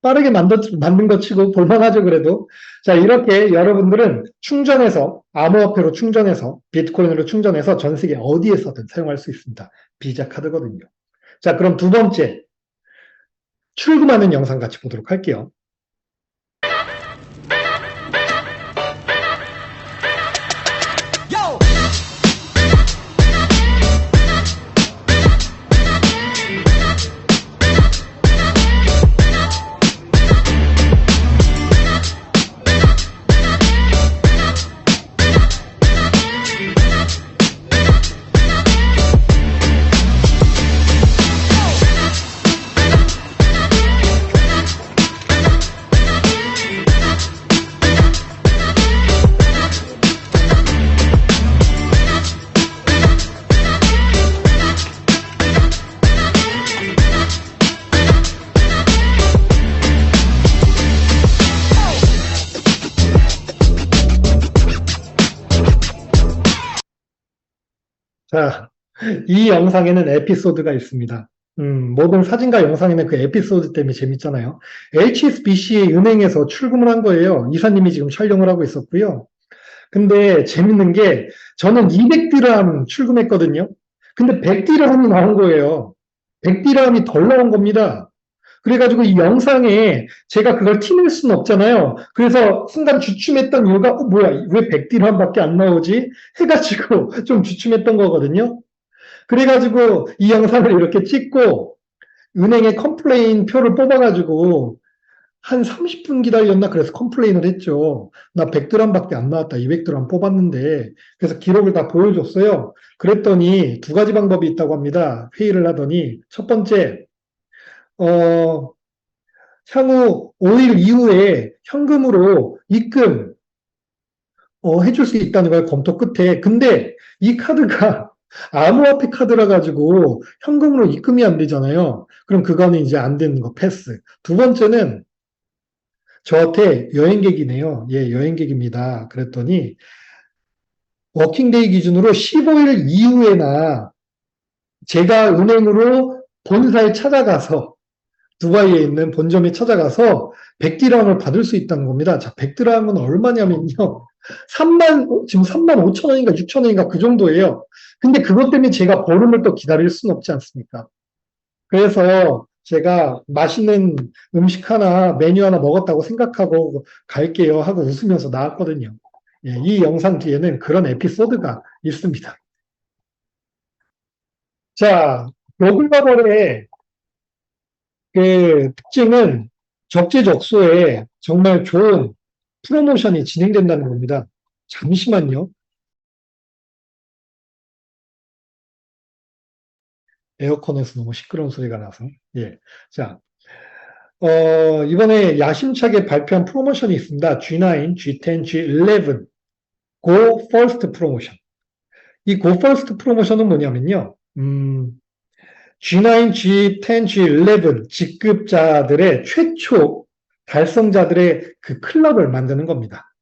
빠르게 만든 것 치고 볼만하죠, 그래도. 자, 이렇게 여러분들은 암호화폐로 충전해서, 비트코인으로 충전해서 전 세계 어디에서든 사용할 수 있습니다. 비자 카드거든요. 자, 그럼 두 번째, 출금하는 영상 같이 보도록 할게요. 자, 이 영상에는 에피소드가 있습니다. 모든 사진과 영상에는 그 에피소드 때문에 재밌잖아요. HSBC 은행에서 출금을 한 거예요. 이사님이 지금 촬영을 하고 있었고요. 근데 재밌는 게 저는 200디람 출금했거든요. 근데 100디람이 나온 거예요. 100디람이 덜 나온 겁니다. 그래가지고 이 영상에 제가 그걸 티낼 수는 없잖아요. 그래서 순간 주춤했던 이유가 뭐야, 왜 100디람밖에 안 나오지? 해가지고 좀 주춤했던 거거든요. 그래가지고 이 영상을 이렇게 찍고 은행에 컴플레인 표를 뽑아가지고 한 30분 기다렸나? 그래서 컴플레인을 했죠. 나 100드람밖에 안 나왔다. 200드람 뽑았는데. 그래서 기록을 다 보여줬어요. 그랬더니 두 가지 방법이 있다고 합니다. 회의를 하더니 첫 번째, 향후 5일 이후에 현금으로 입금 해줄 수 있다는 걸 검토 끝에. 근데 이 카드가 암호화폐 카드라 가지고 현금으로 입금이 안 되잖아요. 그럼 그거는 이제 안 되는 거 패스. 두 번째는 저한테 여행객이네요. 예, 여행객입니다. 그랬더니 워킹데이 기준으로 15일 이후에나 제가 은행으로 본사에 찾아가서 두바이에 있는 본점에 찾아가서 100디람을 받을 수 있다는 겁니다. 자, 100디람은 얼마냐면요. 지금 3만 5천 원인가 6천 원인가 그 정도예요. 근데 그것 때문에 제가 보름을 또 기다릴 수는 없지 않습니까? 그래서 제가 맛있는 음식 하나, 메뉴 하나 먹었다고 생각하고 갈게요 하고 웃으면서 나왔거든요. 예, 이 영상 뒤에는 그런 에피소드가 있습니다. 자, 로글버블의 그 특징은 적재적소에 정말 좋은 프로모션이 진행된다는 겁니다. 잠시만요. 에어컨에서 너무 시끄러운 소리가 나서. 예. 자, 이번에 야심차게 발표한 프로모션이 있습니다. G9, G10, G11 Go First 프로모션. 이 Go First 프로모션은 뭐냐면요. G9, G10, G11 직급자들의 최초 달성자들의 그 클럽을 만드는 겁니다.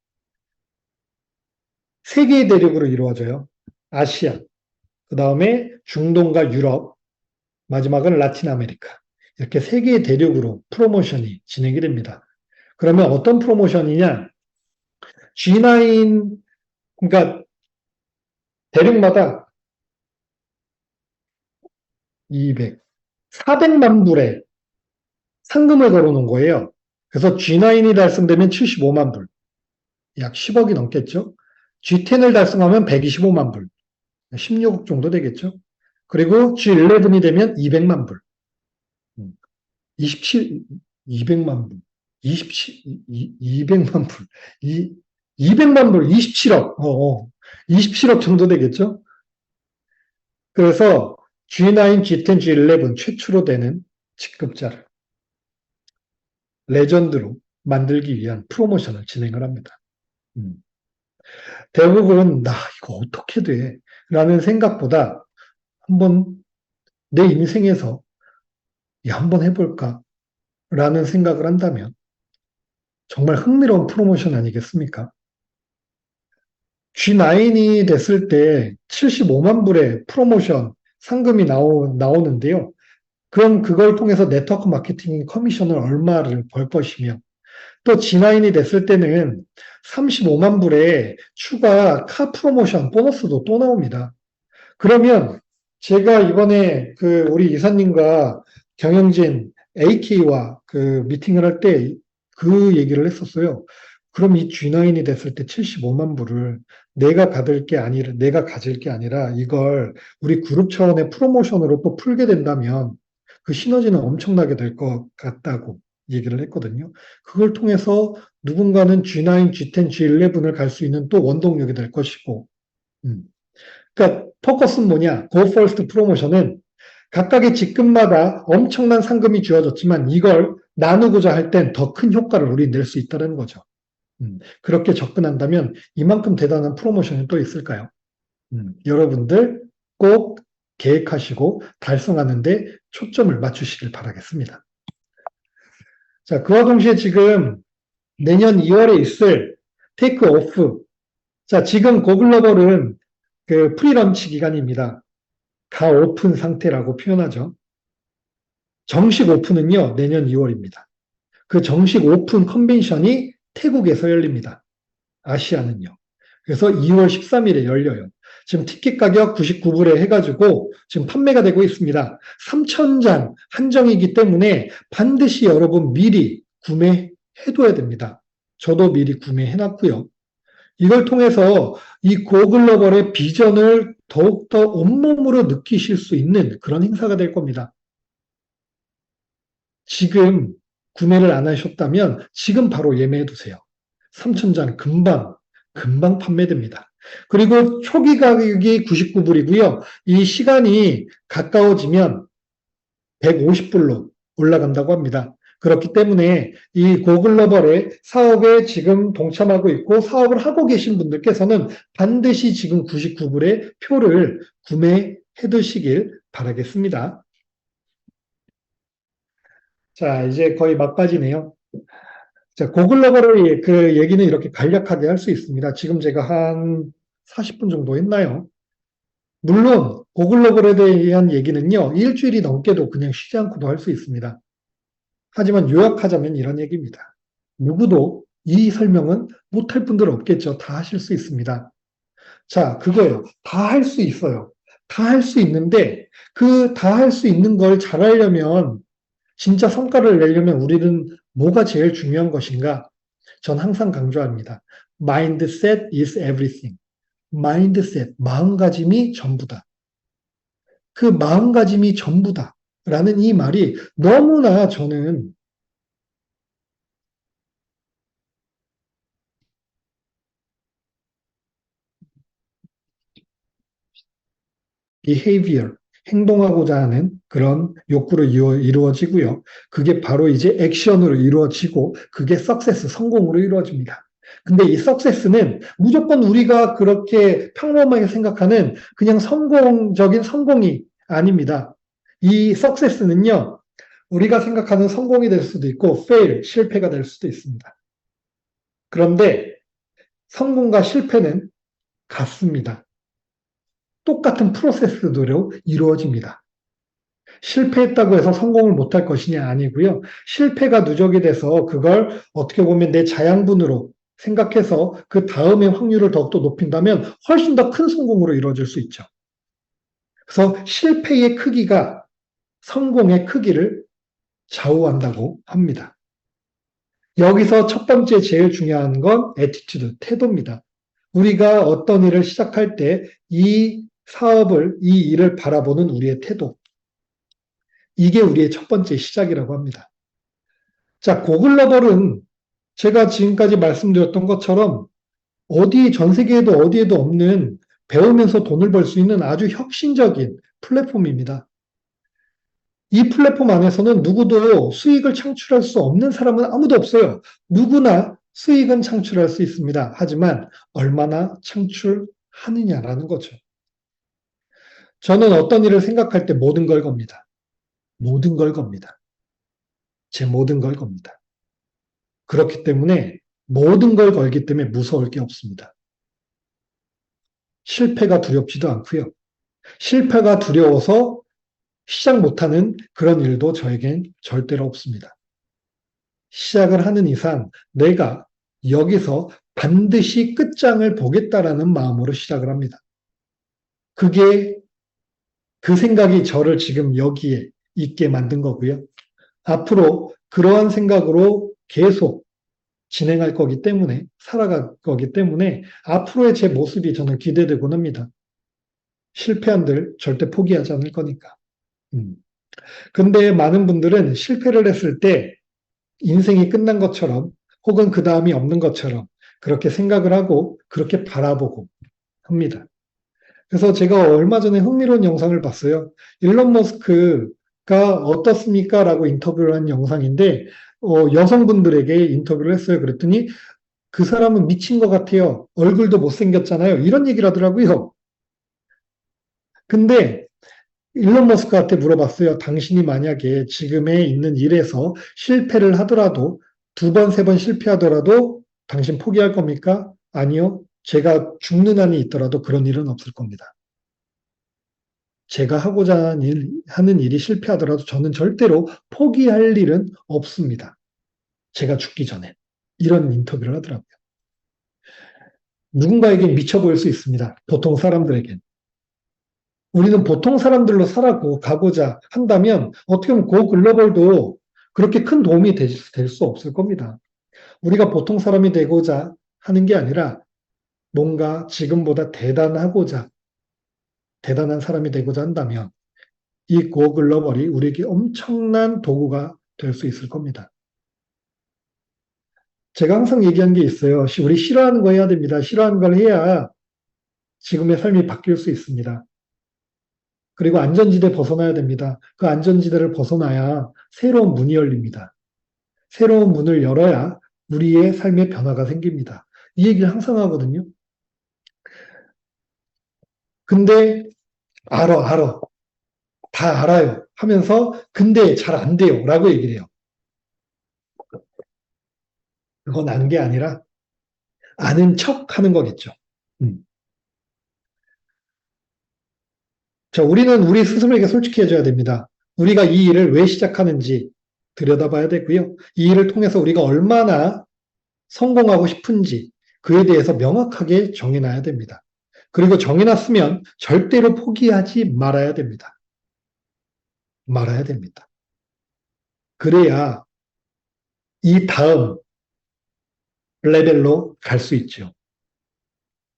세 개의 대륙으로 이루어져요. 아시아, 그 다음에 중동과 유럽, 마지막은 라틴 아메리카. 이렇게 세 개의 대륙으로 프로모션이 진행이 됩니다. 그러면 어떤 프로모션이냐? G9, 그러니까 대륙마다 400만 불의 상금을 걸어놓은 거예요. 그래서 G9이 달성되면 75만 불, 약 10억이 넘겠죠. G10을 달성하면 125만 불, 16억 정도 되겠죠. 그리고 G11이 되면 200만 불, 200만 불, 200만 불, 200만 불, 27억, 27억 정도 되겠죠. 그래서 G9, G10, G11 최초로 되는 직급자를 레전드로 만들기 위한 프로모션을 진행을 합니다. 대부분 나 이거 어떻게 돼? 라는 생각보다 한번 내 인생에서 한번 해볼까? 라는 생각을 한다면 정말 흥미로운 프로모션 아니겠습니까? G9이 됐을 때 75만 불의 프로모션 상금이 나오는데요. 그럼 그걸 통해서 네트워크 마케팅 커미션을 얼마를 벌 것이며 또 G9이 됐을 때는 35만 불의 추가 카 프로모션 보너스도 또 나옵니다. 그러면 제가 이번에 그 우리 이사님과 경영진 AK와 그 미팅을 할 때 그 얘기를 했었어요. 그럼 이 G9이 됐을 때 75만 불을 내가 가질 게 아니라 이걸 우리 그룹 차원의 프로모션으로 또 풀게 된다면 그 시너지는 엄청나게 될 것 같다고 얘기를 했거든요. 그걸 통해서 누군가는 G9, G10, G11을 갈 수 있는 또 원동력이 될 것이고, 그러니까 포커스는 뭐냐? Go First 프로모션은 각각의 직급마다 엄청난 상금이 주어졌지만 이걸 나누고자 할 땐 더 큰 효과를 우리 낼 수 있다는 거죠. 그렇게 접근한다면 이만큼 대단한 프로모션이 또 있을까요? 여러분들 꼭 계획하시고 달성하는데 초점을 맞추시길 바라겠습니다. 자, 그와 동시에 지금 내년 2월에 있을 테이크 오프. 자, 지금 고글로벌은 그 프리런치 기간입니다. 가 오픈 상태라고 표현하죠. 정식 오픈은요, 내년 2월입니다. 그 정식 오픈 컨벤션이 태국에서 열립니다. 아시아는요. 그래서 2월 13일에 열려요. 지금 티켓 가격 99불에 해가지고 지금 판매가 되고 있습니다. 3,000장 한정이기 때문에 반드시 여러분 미리 구매해둬야 됩니다. 저도 미리 구매해놨고요. 이걸 통해서 이 고글로벌의 비전을 더욱더 온몸으로 느끼실 수 있는 그런 행사가 될 겁니다. 지금 구매를 안 하셨다면 지금 바로 예매해두세요. 3,000장 금방 판매됩니다. 그리고 초기 가격이 99불이고요. 이 시간이 가까워지면 150불로 올라간다고 합니다. 그렇기 때문에 이 고글로벌의 사업에 지금 동참하고 있고 사업을 하고 계신 분들께서는 반드시 지금 99불의 표를 구매해 두시길 바라겠습니다. 자, 이제 거의 막바지네요. 자, 고글로벌의 그 얘기는 이렇게 간략하게 할 수 있습니다. 지금 제가 한 40분 정도 했나요? 물론 고글로벌에 대한 얘기는요, 일주일이 넘게도 그냥 쉬지 않고도 할 수 있습니다. 하지만 요약하자면 이런 얘기입니다. 누구도 이 설명은 못할 분들 없겠죠. 다 하실 수 있습니다. 자, 그거예요. 다 할 수 있어요. 다 할 수 있는데 그 다 할 수 있는 걸 잘하려면 진짜 성과를 내려면 우리는 뭐가 제일 중요한 것인가? 전 항상 강조합니다. Mindset is everything. Mindset, 마음가짐이 전부다. 그 마음가짐이 전부다. 라는 이 말이 너무나 저는 behavior, 행동하고자 하는 그런 욕구로 이루어지고요. 그게 바로 이제 액션으로 이루어지고 그게 success, 성공으로 이루어집니다. 근데 이 success는 무조건 우리가 그렇게 평범하게 생각하는 그냥 성공적인 성공이 아닙니다. 이 success는요, 우리가 생각하는 성공이 될 수도 있고 fail, 실패가 될 수도 있습니다. 그런데 성공과 실패는 같습니다. 똑같은 프로세스대로 이루어집니다. 실패했다고 해서 성공을 못할 것이냐 아니고요. 실패가 누적이 돼서 그걸 어떻게 보면 내 자양분으로 생각해서 그 다음의 확률을 더욱더 높인다면 훨씬 더 큰 성공으로 이루어질 수 있죠. 그래서 실패의 크기가 성공의 크기를 좌우한다고 합니다. 여기서 첫 번째 제일 중요한 건 애티튜드, 태도입니다. 우리가 어떤 일을 시작할 때 이 사업을, 이 일을 바라보는 우리의 태도. 이게 우리의 첫 번째 시작이라고 합니다. 자, 고글러벌은 제가 지금까지 말씀드렸던 것처럼 전 세계에도 어디에도 없는 배우면서 돈을 벌 수 있는 아주 혁신적인 플랫폼입니다. 이 플랫폼 안에서는 누구도 수익을 창출할 수 없는 사람은 아무도 없어요. 누구나 수익은 창출할 수 있습니다. 하지만 얼마나 창출하느냐라는 거죠. 저는 어떤 일을 생각할 때 모든 걸 겁니다. 모든 걸 겁니다. 제 모든 걸 겁니다. 그렇기 때문에 모든 걸 걸기 때문에 무서울 게 없습니다. 실패가 두렵지도 않고요. 실패가 두려워서 시작 못하는 그런 일도 저에겐 절대로 없습니다. 시작을 하는 이상 내가 여기서 반드시 끝장을 보겠다라는 마음으로 시작을 합니다. 그 생각이 저를 지금 여기에 있게 만든 거고요. 앞으로 그러한 생각으로 계속 진행할 거기 때문에, 살아갈 거기 때문에 앞으로의 제 모습이 저는 기대되곤 합니다. 실패한들 절대 포기하지 않을 거니까. 근데 많은 분들은 실패를 했을 때 인생이 끝난 것처럼 혹은 그 다음이 없는 것처럼 그렇게 생각을 하고 그렇게 바라보고 합니다. 그래서 제가 얼마 전에 흥미로운 영상을 봤어요. 일론 머스크가 어떻습니까? 라고 인터뷰를 한 영상인데 여성분들에게 인터뷰를 했어요. 그랬더니 그 사람은 미친 것 같아요. 얼굴도 못생겼잖아요. 이런 얘기를 하더라고요. 근데 일론 머스크한테 물어봤어요. 당신이 만약에 지금에 있는 일에서 실패를 하더라도 2번, 3번 실패하더라도 당신 포기할 겁니까? 아니요. 제가 죽는 한이 있더라도 그런 일은 없을 겁니다. 제가 하고자 하는 일이 실패하더라도 저는 절대로 포기할 일은 없습니다. 제가 죽기 전에. 이런 인터뷰를 하더라고요. 누군가에겐 미쳐 보일 수 있습니다. 보통 사람들에겐. 우리는 보통 사람들로 살아가고자 한다면 어떻게 보면 고글로벌도 그렇게 큰 도움이 될 수 없을 겁니다. 우리가 보통 사람이 되고자 하는 게 아니라 뭔가 지금보다 대단한 사람이 되고자 한다면 이 고글로벌이 우리에게 엄청난 도구가 될 수 있을 겁니다. 제가 항상 얘기한 게 있어요. 우리 싫어하는 거 해야 됩니다. 싫어하는 걸 해야 지금의 삶이 바뀔 수 있습니다. 그리고 안전지대 벗어나야 됩니다. 그 안전지대를 벗어나야 새로운 문이 열립니다. 새로운 문을 열어야 우리의 삶의 변화가 생깁니다. 이 얘기를 항상 하거든요. 근데 알아. 다 알아요. 하면서 근데 잘 안 돼요. 라고 얘기를 해요. 그건 안 게 아니라 아는 척 하는 거겠죠. 자, 우리는 우리 스스로에게 솔직해져야 됩니다. 우리가 이 일을 왜 시작하는지 들여다봐야 되고요. 이 일을 통해서 우리가 얼마나 성공하고 싶은지 그에 대해서 명확하게 정해놔야 됩니다. 그리고 정해놨으면 절대로 포기하지 말아야 됩니다. 말아야 됩니다. 그래야 이 다음 레벨로 갈 수 있죠.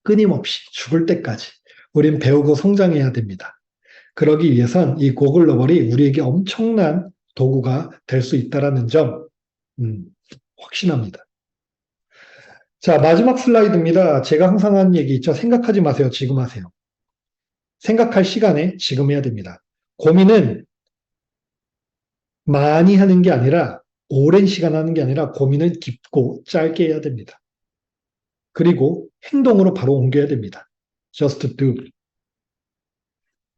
끊임없이 죽을 때까지 우린 배우고 성장해야 됩니다. 그러기 위해선 이 고글로벌이 우리에게 엄청난 도구가 될 수 있다는 점 확신합니다. 자, 마지막 슬라이드입니다. 제가 항상 하는 얘기 있죠. 생각하지 마세요. 지금 하세요. 생각할 시간에 지금 해야 됩니다. 고민은 많이 하는 게 아니라 오랜 시간 하는 게 아니라 고민은 깊고 짧게 해야 됩니다. 그리고 행동으로 바로 옮겨야 됩니다. Just do.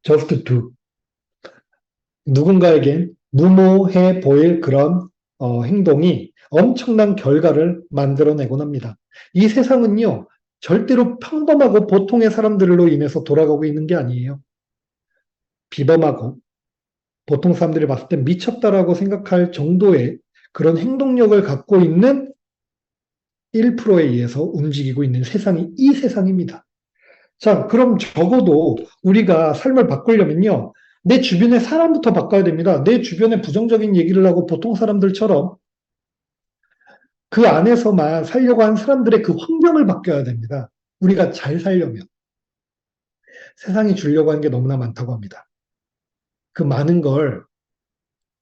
Just do. 누군가에겐 무모해 보일 그런 행동이 엄청난 결과를 만들어내곤 합니다. 이 세상은요, 절대로 평범하고 보통의 사람들로 인해서 돌아가고 있는 게 아니에요. 비범하고 보통 사람들이 봤을 때 미쳤다라고 생각할 정도의 그런 행동력을 갖고 있는 1%에 의해서 움직이고 있는 세상이 이 세상입니다. 자, 그럼 적어도 우리가 삶을 바꾸려면요, 내 주변의 사람부터 바꿔야 됩니다. 내 주변에 부정적인 얘기를 하고 보통 사람들처럼 그 안에서만 살려고 하는 사람들의 그 환경을 바뀌어야 됩니다. 우리가 잘 살려면. 세상이 주려고 하는 게 너무나 많다고 합니다. 그 많은 걸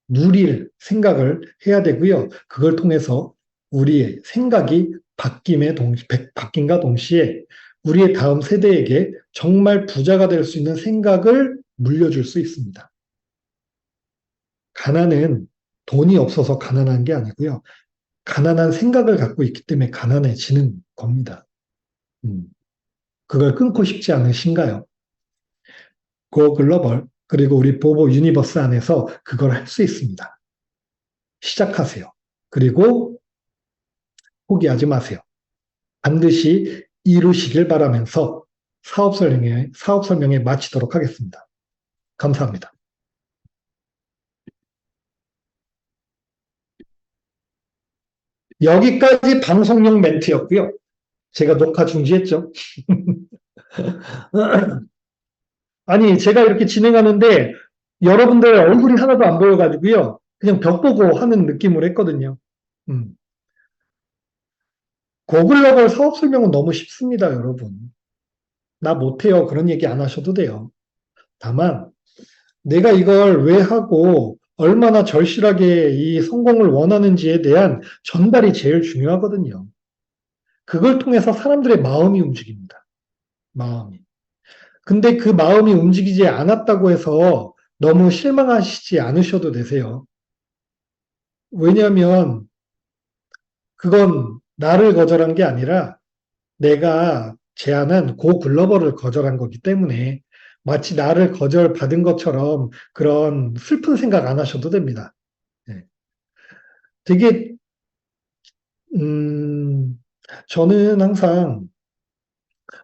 누릴 생각을 해야 되고요. 그걸 통해서 우리의 생각이 바뀐과 동시에 우리의 다음 세대에게 정말 부자가 될 수 있는 생각을 물려줄 수 있습니다. 가난은 돈이 없어서 가난한 게 아니고요. 가난한 생각을 갖고 있기 때문에 가난해지는 겁니다. 그걸 끊고 싶지 않으신가요? 고 글로벌 그리고 우리 보보 유니버스 안에서 그걸 할 수 있습니다. 시작하세요. 그리고 포기하지 마세요. 반드시 이루시길 바라면서 사업 설명회 마치도록 하겠습니다. 감사합니다. 여기까지 방송용 멘트였고요. 제가 녹화 중지했죠. 아니, 제가 이렇게 진행하는데 여러분들 얼굴이 하나도 안 보여가지고요. 그냥 벽 보고 하는 느낌으로 했거든요. 고글로벌 사업 설명은 너무 쉽습니다, 여러분. 나 못해요. 그런 얘기 안 하셔도 돼요. 다만 내가 이걸 왜 하고 얼마나 절실하게 이 성공을 원하는지에 대한 전달이 제일 중요하거든요. 그걸 통해서 사람들의 마음이 움직입니다. 마음이. 근데 그 마음이 움직이지 않았다고 해서 너무 실망하시지 않으셔도 되세요. 왜냐하면 그건 나를 거절한 게 아니라 내가 제안한 고 글로벌을 거절한 거기 때문에 마치 나를 거절받은 것처럼 그런 슬픈 생각 안 하셔도 됩니다. 네. 되게 저는 항상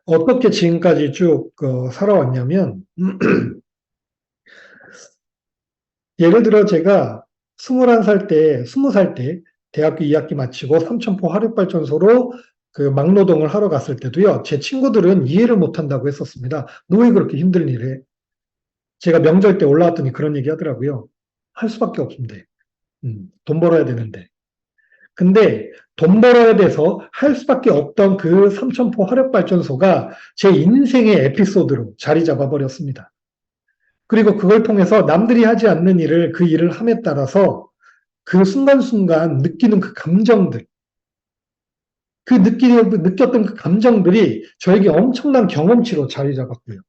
어떻게 지금까지 쭉 살아왔냐면 예를 들어 제가 21살 때, 20살 때 대학교 2학기 마치고 삼천포 화력발전소로 그 막노동을 하러 갔을 때도요, 제 친구들은 이해를 못한다고 했었습니다. 너 왜 그렇게 힘든 일 해? 제가 명절 때 올라왔더니 그런 얘기 하더라고요. 할 수밖에 없는데. 돈 벌어야 되는데. 근데 돈 벌어야 돼서 할 수밖에 없던 그 삼천포 화력발전소가 제 인생의 에피소드로 자리 잡아버렸습니다. 그리고 그걸 통해서 남들이 하지 않는 일을 그 일을 함에 따라서 그 순간순간 느끼는 그 감정들, 느꼈던 그 감정들이 저에게 엄청난 경험치로 자리 잡았고요.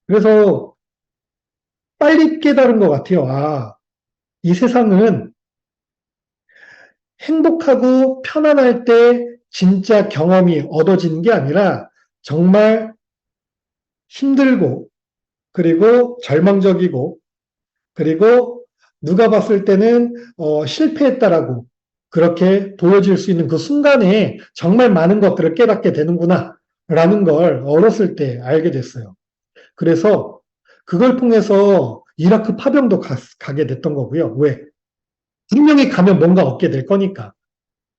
그래서 빨리 깨달은 것 같아요. 아, 이 세상은 행복하고 편안할 때 진짜 경험이 얻어지는 게 아니라 정말 힘들고 그리고 절망적이고 그리고 누가 봤을 때는 실패했다라고 그렇게 보여질 수 있는 그 순간에 정말 많은 것들을 깨닫게 되는구나 라는 걸 어렸을 때 알게 됐어요. 그래서 그걸 통해서 이라크 파병도 가게 됐던 거고요. 왜? 분명히 가면 뭔가 얻게 될 거니까.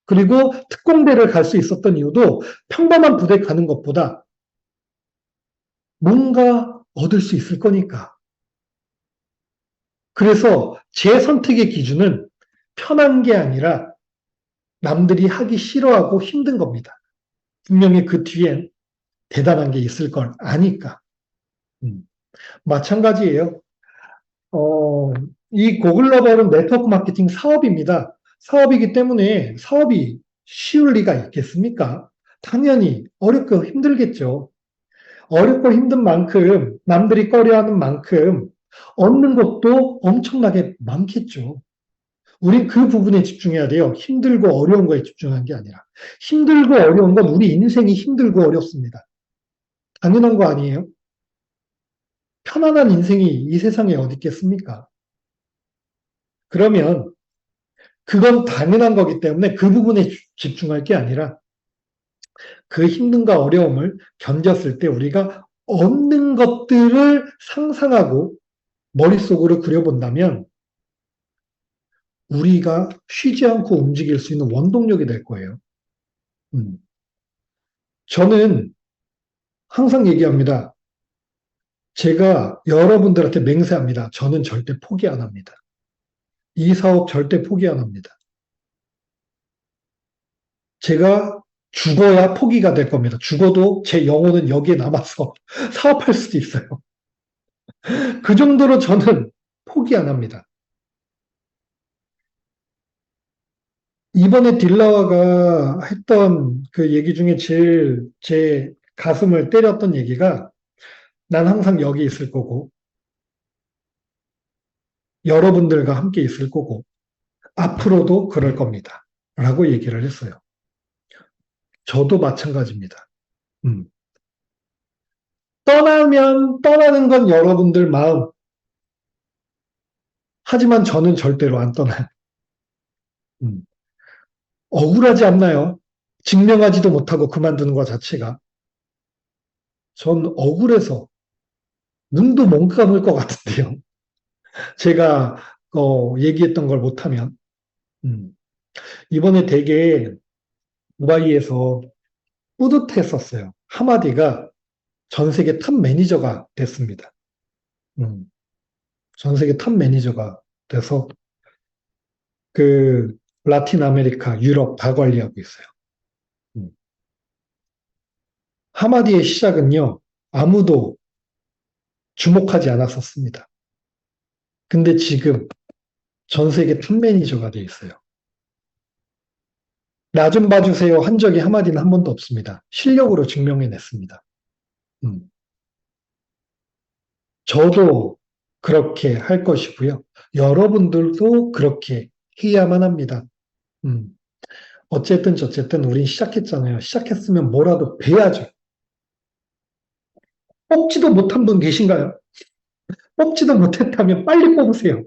그리고 특공대를 갈 수 있었던 이유도 평범한 부대 가는 것보다 뭔가 얻을 수 있을 거니까. 그래서 제 선택의 기준은 편한 게 아니라 남들이 하기 싫어하고 힘든 겁니다. 분명히 그 뒤엔 대단한 게 있을 걸 아니까. 마찬가지예요. 이 고글로벌은 네트워크 마케팅 사업입니다. 사업이기 때문에 사업이 쉬울 리가 있겠습니까? 당연히 어렵고 힘들겠죠. 어렵고 힘든 만큼, 남들이 꺼려하는 만큼 얻는 것도 엄청나게 많겠죠. 우린 그 부분에 집중해야 돼요. 힘들고 어려운 거에 집중한 게 아니라. 힘들고 어려운 건 우리 인생이 힘들고 어렵습니다. 당연한 거 아니에요? 편안한 인생이 이 세상에 어디 있겠습니까? 그러면 그건 당연한 거기 때문에 그 부분에 집중할 게 아니라 그 힘듦과 어려움을 견뎠을 때 우리가 얻는 것들을 상상하고 머릿속으로 그려본다면 우리가 쉬지 않고 움직일 수 있는 원동력이 될 거예요. 저는 항상 얘기합니다. 제가 여러분들한테 맹세합니다. 저는 절대 포기 안 합니다. 이 사업 절대 포기 안 합니다. 제가 죽어야 포기가 될 겁니다. 죽어도 제 영혼은 여기에 남아서 사업할 수도 있어요. 그 정도로 저는 포기 안 합니다. 이번에 딜라와가 했던 그 얘기 중에 제일 제 가슴을 때렸던 얘기가 난 항상 여기 있을 거고 여러분들과 함께 있을 거고 앞으로도 그럴 겁니다. 라고 얘기를 했어요. 저도 마찬가지입니다. 떠나면 떠나는 건 여러분들 마음. 하지만 저는 절대로 안 떠나요. 억울하지 않나요? 증명하지도 못하고 그만두는 것 자체가. 전 억울해서 눈도 못 감을 것 같은데요. 제가 얘기했던 걸 못하면. 이번에 되게 두바이에서 뿌듯했었어요. 하마디가 전 세계 탑 매니저가 됐습니다. 전 세계 탑 매니저가 돼서 그 라틴 아메리카, 유럽 다 관리하고 있어요. 하마디의 시작은요, 아무도 주목하지 않았었습니다. 근데 지금 전 세계 탑 매니저가 돼 있어요. 나 좀 봐주세요 한 적이 하마디는 한 번도 없습니다. 실력으로 증명해냈습니다. 저도 그렇게 할 것이고요. 여러분들도 그렇게 해야만 합니다. 어쨌든 저쨌든 우린 시작했잖아요. 시작했으면 뭐라도 배야죠. 뽑지도 못한 분 계신가요? 뽑지도 못했다면 빨리 뽑으세요.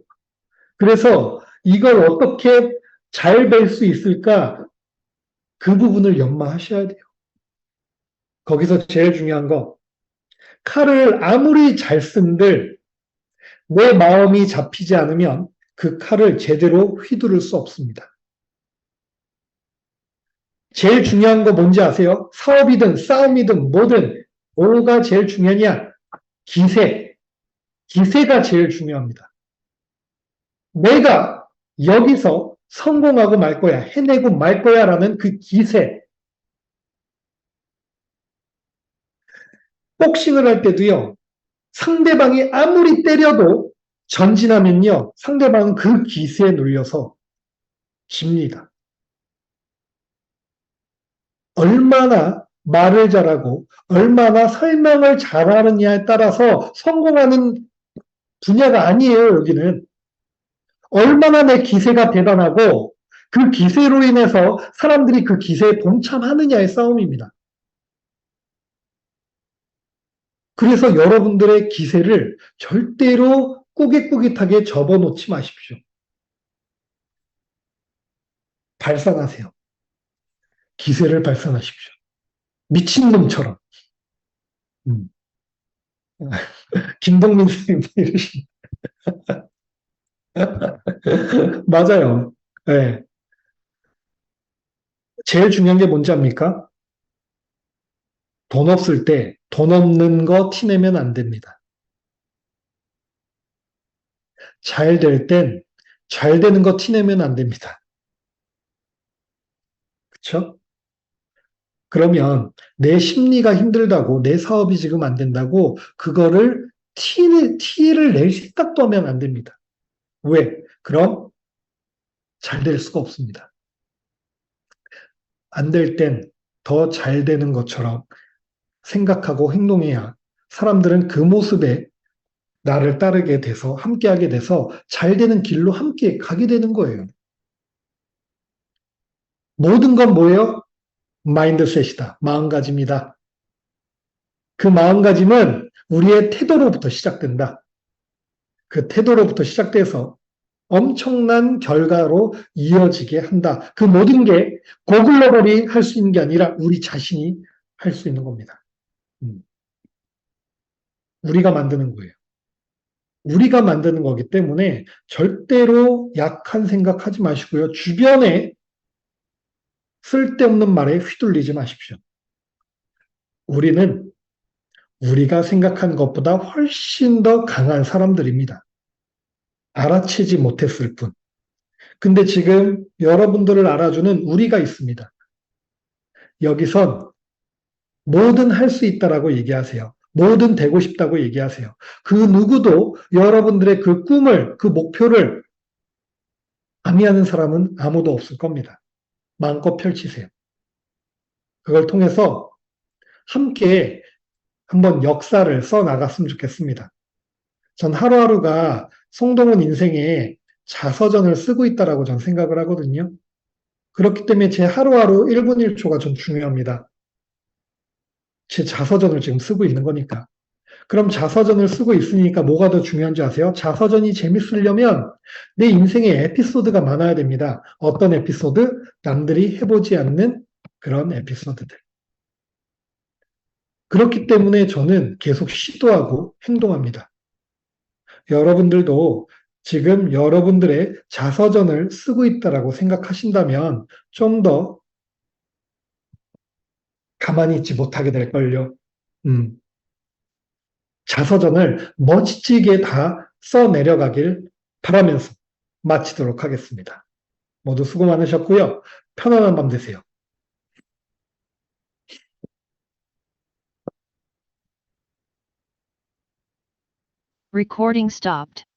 그래서 이걸 어떻게 잘 뵐 수 있을까? 그 부분을 연마하셔야 돼요. 거기서 제일 중요한 거, 칼을 아무리 잘 쓴들 내 마음이 잡히지 않으면 그 칼을 제대로 휘두를 수 없습니다. 제일 중요한 거 뭔지 아세요? 사업이든 싸움이든 뭐든 뭐가 제일 중요하냐? 기세. 기세가 제일 중요합니다. 내가 여기서 성공하고 말 거야, 해내고 말 거야 라는 그 기세. 복싱을 할 때도요, 상대방이 아무리 때려도 전진하면요, 상대방은 그 기세에 눌려서 집니다. 얼마나 말을 잘하고 얼마나 설명을 잘하느냐에 따라서 성공하는 분야가 아니에요, 여기는. 얼마나 내 기세가 대단하고 그 기세로 인해서 사람들이 그 기세에 동참하느냐의 싸움입니다. 그래서 여러분들의 기세를 절대로 꾸깃꾸깃하게 접어놓지 마십시오. 발산하세요. 기세를 발산하십시오. 미친놈처럼. 김동민 선생님도 이러시 맞아요. 네. 제일 중요한 게 뭔지 압니까? 돈 없을 때 돈 없는 거 티내면 안 됩니다. 잘 될 땐 잘 되는 거 티내면 안 됩니다. 그쵸? 그러면 내 심리가 힘들다고 내 사업이 지금 안 된다고 그거를 티를 낼 생각도 하면 안 됩니다. 왜? 그럼 잘 될 수가 없습니다. 안 될 땐 더 잘 되는 것처럼 생각하고 행동해야 사람들은 그 모습에 나를 따르게 돼서 함께하게 돼서 잘 되는 길로 함께 가게 되는 거예요. 모든 건 뭐예요? 마인드셋이다. 마음가짐이다. 그 마음가짐은 우리의 태도로부터 시작된다. 그 태도로부터 시작돼서 엄청난 결과로 이어지게 한다. 그 모든 게 고글로벌이 할 수 있는 게 아니라 우리 자신이 할 수 있는 겁니다. 우리가 만드는 거예요. 우리가 만드는 거기 때문에 절대로 약한 생각하지 마시고요. 주변에 쓸데없는 말에 휘둘리지 마십시오. 우리는 우리가 생각한 것보다 훨씬 더 강한 사람들입니다. 알아채지 못했을 뿐. 근데 지금 여러분들을 알아주는 우리가 있습니다. 여기선 뭐든 할 수 있다라고 얘기하세요. 뭐든 되고 싶다고 얘기하세요. 그 누구도 여러분들의 그 꿈을, 그 목표를 방해하는 사람은 아무도 없을 겁니다. 마음껏 펼치세요. 그걸 통해서 함께 한번 역사를 써 나갔으면 좋겠습니다. 전 하루하루가 송동훈 인생에 자서전을 쓰고 있다라고 전 생각을 하거든요. 그렇기 때문에 제 하루하루 1분 1초가 전 중요합니다. 제 자서전을 지금 쓰고 있는 거니까. 그럼 자서전을 쓰고 있으니까 뭐가 더 중요한지 아세요? 자서전이 재밌으려면 내 인생에 에피소드가 많아야 됩니다. 어떤 에피소드? 남들이 해보지 않는 그런 에피소드들. 그렇기 때문에 저는 계속 시도하고 행동합니다. 여러분들도 지금 여러분들의 자서전을 쓰고 있다라고 생각하신다면 좀 더 가만히 있지 못하게 될걸요. 자서전을 멋지게 다 써내려가길 바라면서 마치도록 하겠습니다. 모두 수고 많으셨고요. 편안한 밤 되세요. Recording stopped.